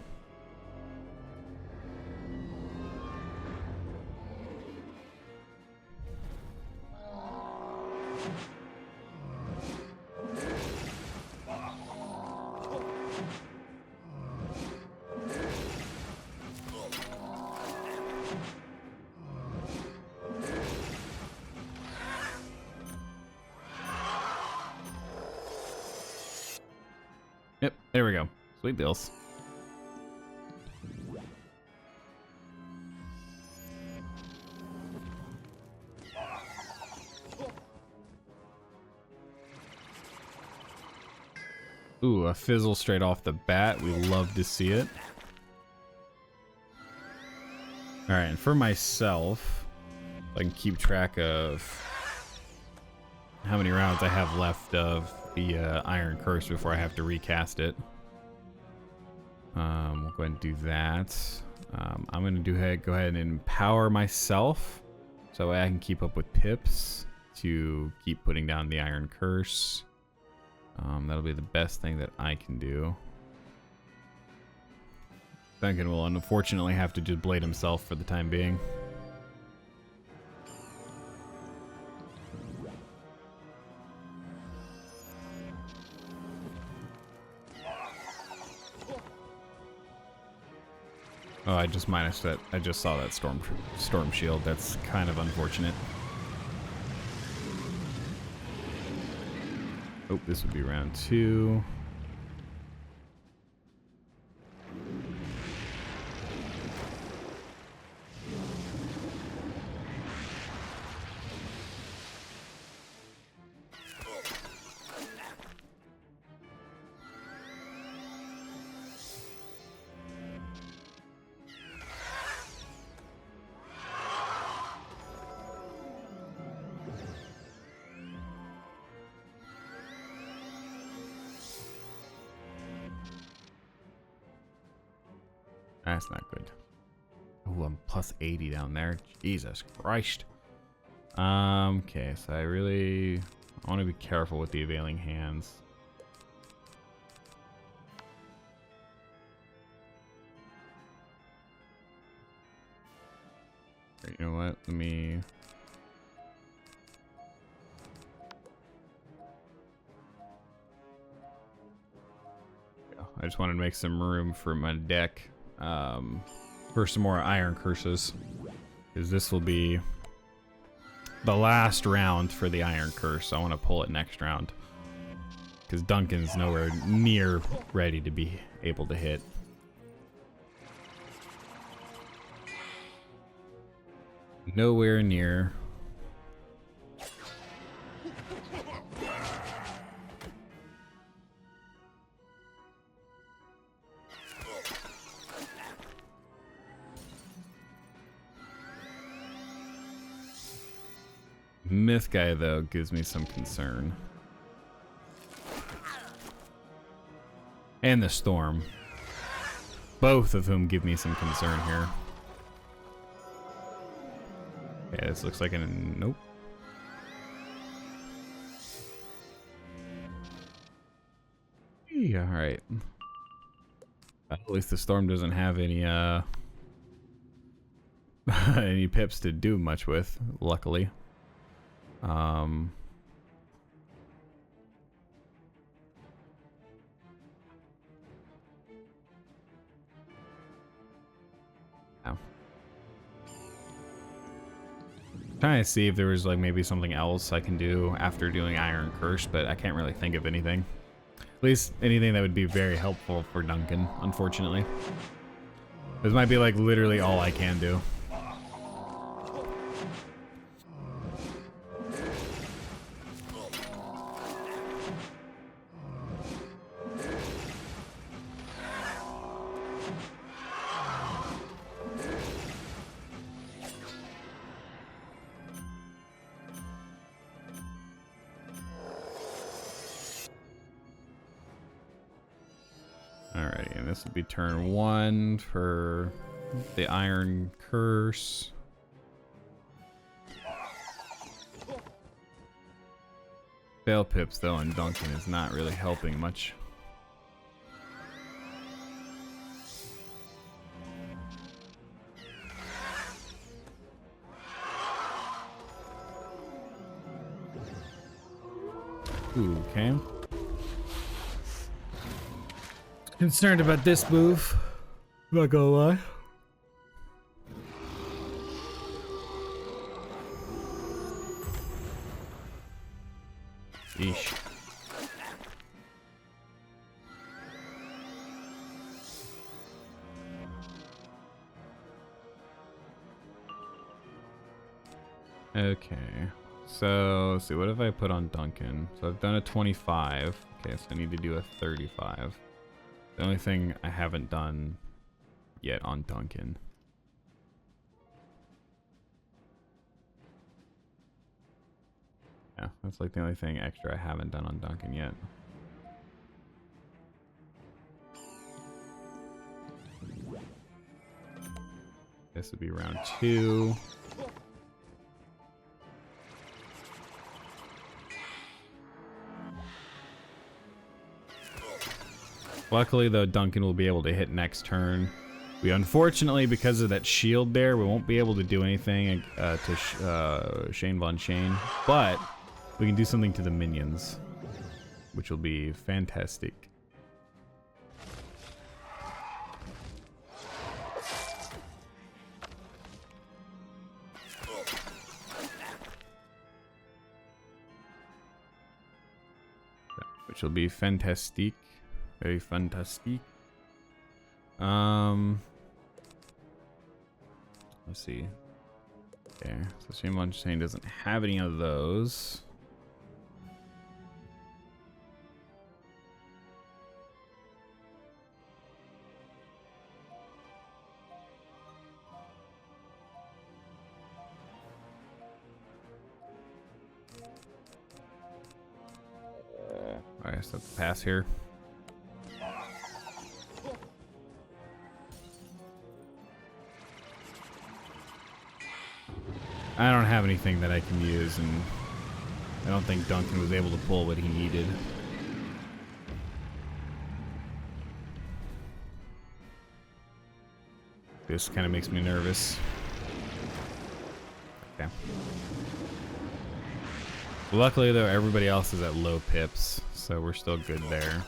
Yep, there we go. Sweet deals. Ooh, a fizzle straight off the bat. We love to see it. Alright, and for myself, I can keep track of how many rounds I have left of the Iron Curse before I have to recast it. We'll go ahead and do that. I'm going to go ahead and empower myself so I can keep up with pips to keep putting down the Iron Curse. That'll be the best thing that I can do. Duncan will unfortunately have to just blade himself for the time being. Oh, I just minused it. I just saw that storm shield. That's kind of unfortunate. Oh, this would be round 2. That's not good. Oh, I'm plus 80 down there. Jesus Christ. Okay, so I want to be careful with the availing hands. You know what? Let me... I just wanted to make some room for my deck. For some more iron curses, because this will be the last round for the iron curse. I want to pull it next round because Duncan's nowhere near ready to be able to hit. Nowhere near. Myth guy, though, gives me some concern. And the storm. Both of whom give me some concern here. Yeah, this looks like a nope. Yeah, alright. At least the storm doesn't have any any pips to do much with, luckily. Now. Trying to see if there was like maybe something else I can do after doing Iron Curse, but I can't really think of anything. At least anything that would be very helpful for Duncan, unfortunately. This might be like literally all I can do. Alrighty, and this would be turn 1 for the Iron Curse. Fail pips though, and Duncan is not really helping much. Ooh, okay. Concerned about this move. Not gonna lie. Eesh. Okay. So, let's see, what have I put on Duncan? So I've done a 25. Okay, so I need to do a 35. The only thing I haven't done yet on Duncan. Yeah, that's like the only thing extra I haven't done on Duncan yet. This would be round 2. Luckily, though, Duncan will be able to hit next turn. We unfortunately, because of that shield there, we won't be able to do anything to Shane Von Shane, but we can do something to the minions, which will be fantastic. which will be fantastic. Very fantastic. Let's see. Okay, so Shame on Shane doesn't have any of those. I guess that's a pass here. I don't have anything that I can use, and I don't think Duncan was able to pull what he needed. This kind of makes me nervous. Okay. Luckily, though, everybody else is at low pips, so we're still good there.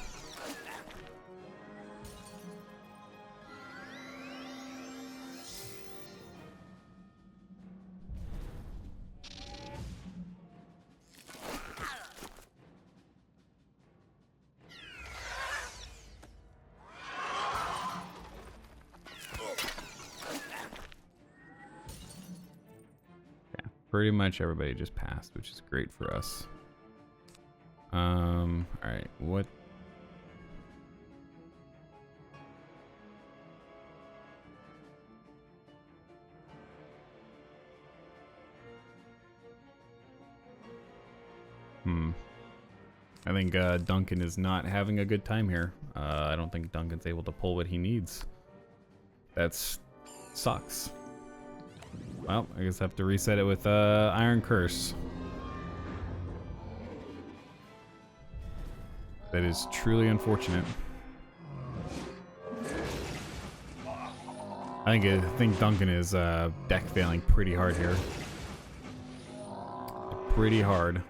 Pretty much everybody just passed, which is great for us. All right, what? I think Duncan is not having a good time here. I don't think Duncan's able to pull what he needs. That's sucks. Well, I guess I have to reset it with Iron Curse. That is truly unfortunate. I think Duncan is deck failing pretty hard here. Pretty hard.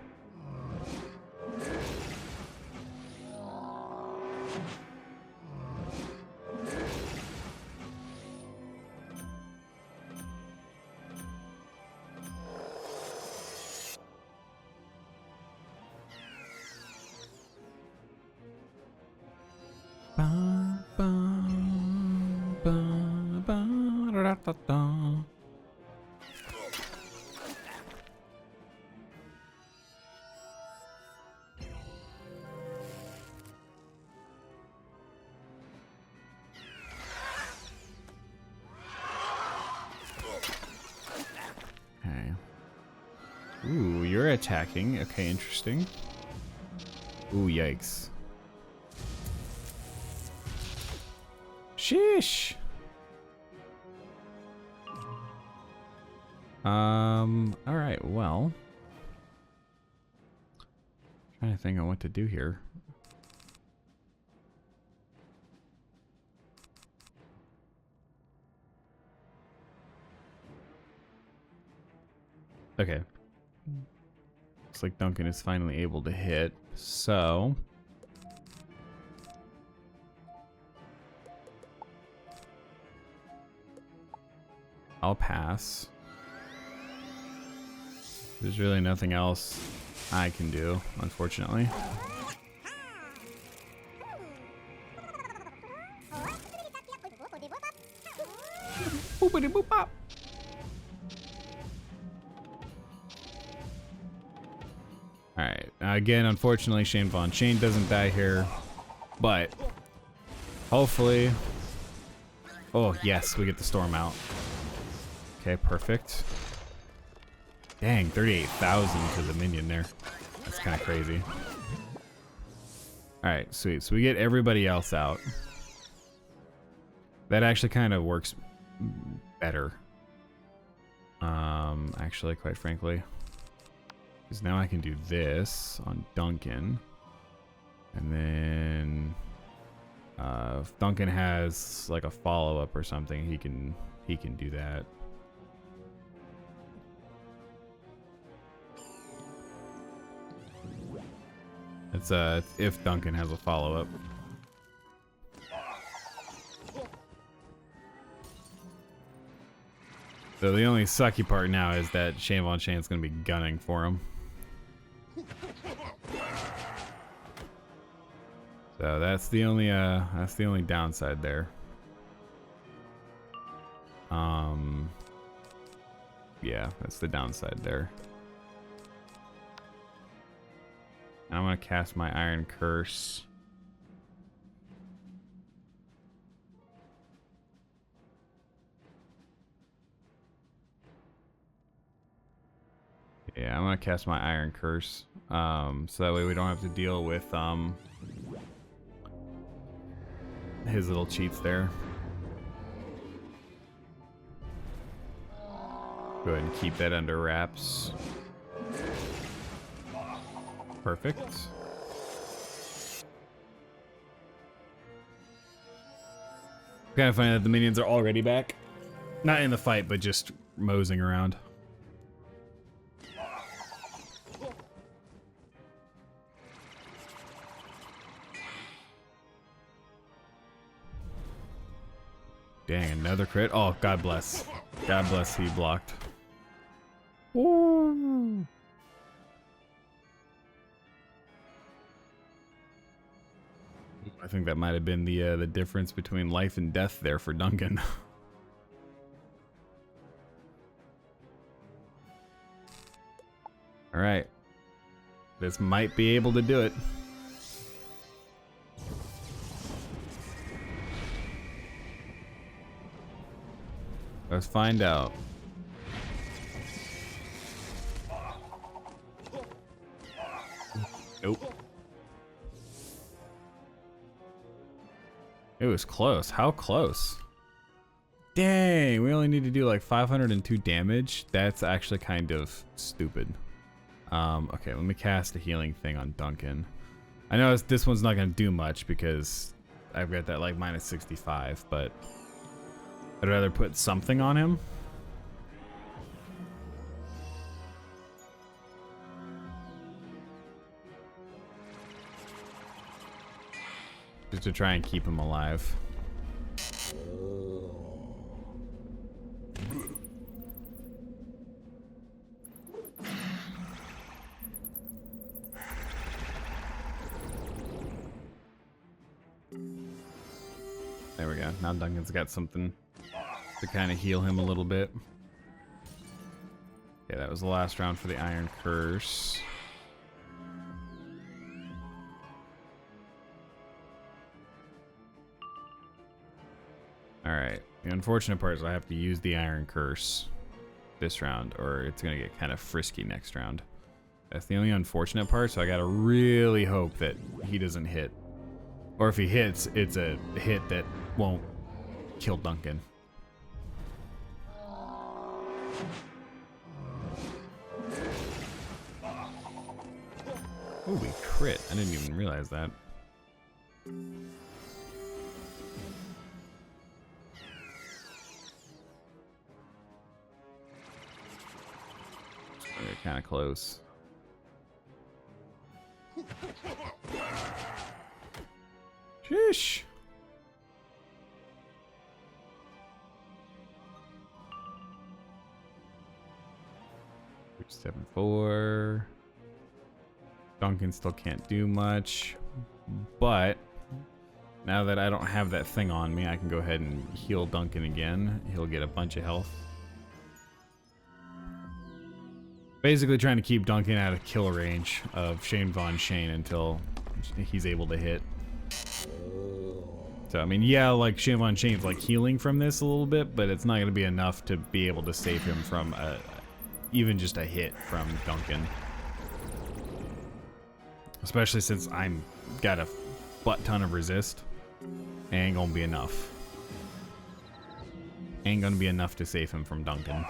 Ooh, you're attacking. Okay, interesting. Ooh, yikes. Sheesh. All right, well. Trying to think on what to do here. Okay. Looks like Duncan is finally able to hit, so I'll pass. There's really nothing else I can do, unfortunately. Boopity boop pop. Alright, again, unfortunately, Shane Von Shane doesn't die here, but hopefully. Oh, yes, we get the storm out. Okay, perfect. Dang, 38,000 to the minion there. That's kind of crazy. Alright, sweet. So we get everybody else out. That actually kind of works better. Actually, quite frankly. Because now I can do this on Duncan. And then if Duncan has like a follow-up or something, he can do that. It's if Duncan has a follow-up. So the only sucky part now is that Shane Von Shane's gonna be gunning for him. So that's the only downside there. Yeah, that's the downside there. And I'm gonna cast my Iron Curse. Yeah, I'm gonna cast my Iron Curse. So that way we don't have to deal with his little cheats there. Go ahead and keep that under wraps. Perfect. Kind of funny that the minions are already back. Not in the fight, but just moseying around. Dang, another crit. Oh, God bless. God bless he blocked. Ooh. I think that might have been the difference between life and death there for Duncan. All right. This might be able to do it. Let's find out. Nope. It was close. How close? Dang, we only need to do like 502 damage. That's actually kind of stupid. Okay, let me cast a healing thing on Duncan. I know this one's not going to do much because I've got that like minus 65, but I'd rather put something on him. Just to try and keep him alive. There we go. Now Duncan's got something to kind of heal him a little bit. Okay, that was the last round for the Iron Curse. Alright, the unfortunate part is I have to use the Iron Curse this round, or it's going to get kind of frisky next round. That's the only unfortunate part, so I gotta really hope that he doesn't hit. Or if he hits, it's a hit that won't kill Duncan. Oh, we crit. I didn't even realize that. We're kind of close. Sheesh. Seven, 4. Duncan still can't do much, but now that I don't have that thing on me, I can go ahead and heal Duncan again. He'll get a bunch of health. Basically trying to keep Duncan out of kill range of Shane Von Shane until he's able to hit. So, I mean, yeah, like Shane Von Shane's like healing from this a little bit, but it's not going to be enough to be able to save him from even just a hit from Duncan. Especially since I'm got a butt ton of resist. Ain't gonna be enough. Ain't gonna be enough to save him from Duncan.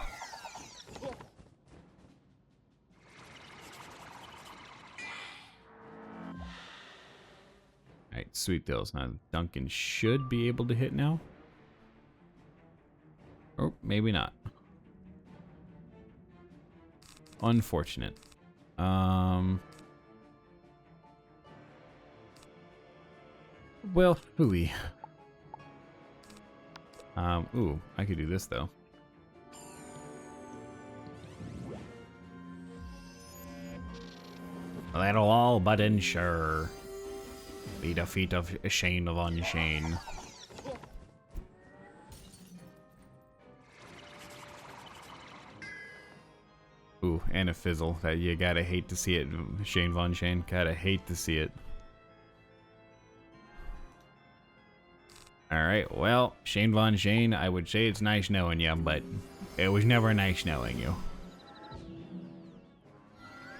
Alright, sweet deals. Now Duncan should be able to hit now. Or maybe not. Unfortunate. Well, hooey. Ooh, I could do this though. That'll all but ensure. The defeat of Shane von Shane. Ooh, and a fizzle. That you gotta hate to see it, Shane von Shane. Gotta hate to see it. Alright, well, Shane von Shane, I would say it's nice knowing you, but it was never nice knowing you.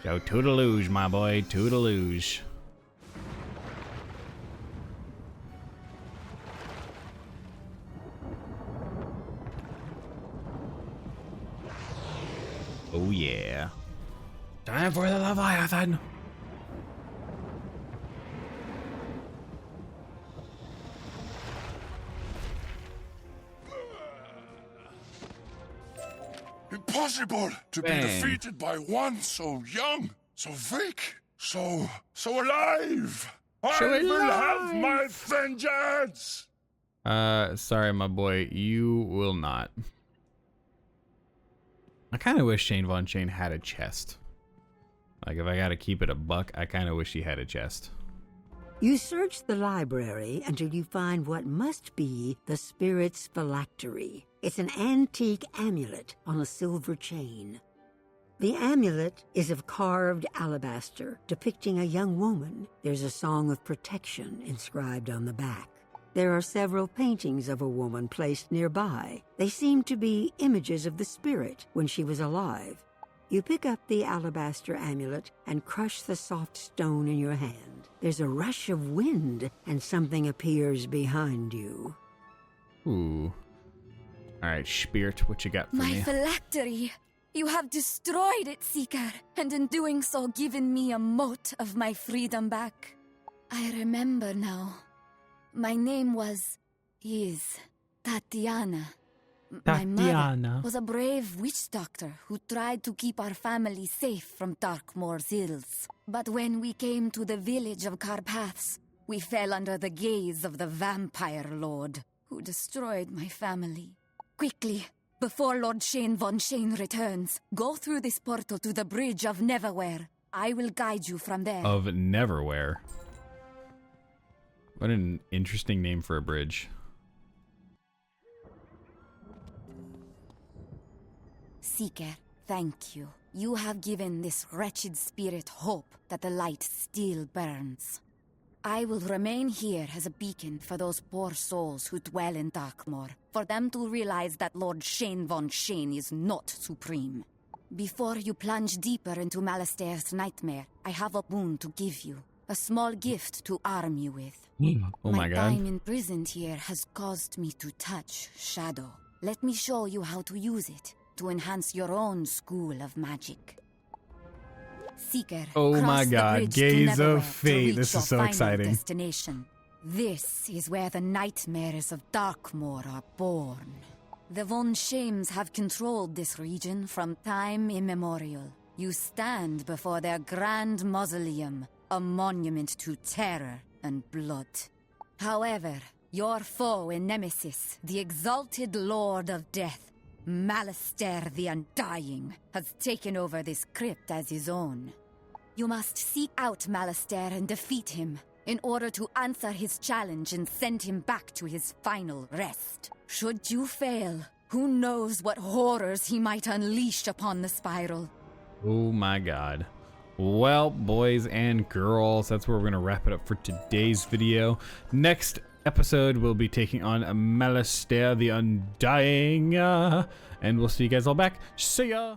So toodaloosh, my boy, toodaloosh. Oh yeah. Time for the Leviathan. Impossible to Bang. be defeated by one so young, so weak, so alive. I will have my vengeance. Sorry, my boy, you will not. I kind of wish Shane von Shane had a chest. Like, if I gotta keep it a buck, I kind of wish he had a chest. You search the library until you find what must be the spirit's phylactery. It's an antique amulet on a silver chain. The amulet is of carved alabaster depicting a young woman. There's a song of protection inscribed on the back. There are several paintings of a woman placed nearby. They seem to be images of the spirit when she was alive. You pick up the alabaster amulet and crush the soft stone in your hand. There's a rush of wind and something appears behind you. Ooh. Alright, Spirit, what you got for My me? phylactery! You have destroyed it, Seeker, and in doing so given me a mote of my freedom back. I remember now. My name is Tatiana. My mother was a brave witch doctor who tried to keep our family safe from Darkmoor's ills. But when we came to the village of Carpaths, we fell under the gaze of the vampire lord, who destroyed my family. Quickly, before Lord Shane von Shane returns, go through this portal to the Bridge of Neverwhere. I will guide you from there. Of Neverwhere. What an interesting name for a bridge. Seeker, thank you. You have given this wretched spirit hope that the light still burns. I will remain here as a beacon for those poor souls who dwell in Darkmoor, for them to realize that Lord Shane von Shane is not supreme. Before you plunge deeper into Malastaire's nightmare, I have a boon to give you. A small gift to arm you with. Oh my god. time imprisoned here has caused me to touch Shadow. Let me show you how to use it to enhance your own school of magic. Seeker, Oh cross my the god, bridge to Gaze Neverwhere of to Fate. reach This your is so final exciting. Destination. This is where the nightmares of Darkmoor are born. The Von Shames have controlled this region from time immemorial. You stand before their grand mausoleum, a monument to terror and blood. However, your foe and nemesis, the exalted Lord of Death, Malastair the Undying, has taken over this crypt as his own. You must seek out Malastair and defeat him in order to answer his challenge and send him back to his final rest. Should you fail, who knows what horrors he might unleash upon the spiral. Oh my god. Well, boys and girls, that's where we're going to wrap it up for today's video. Next episode, we'll be taking on Malastair the Undying. And we'll see you guys all back. See ya!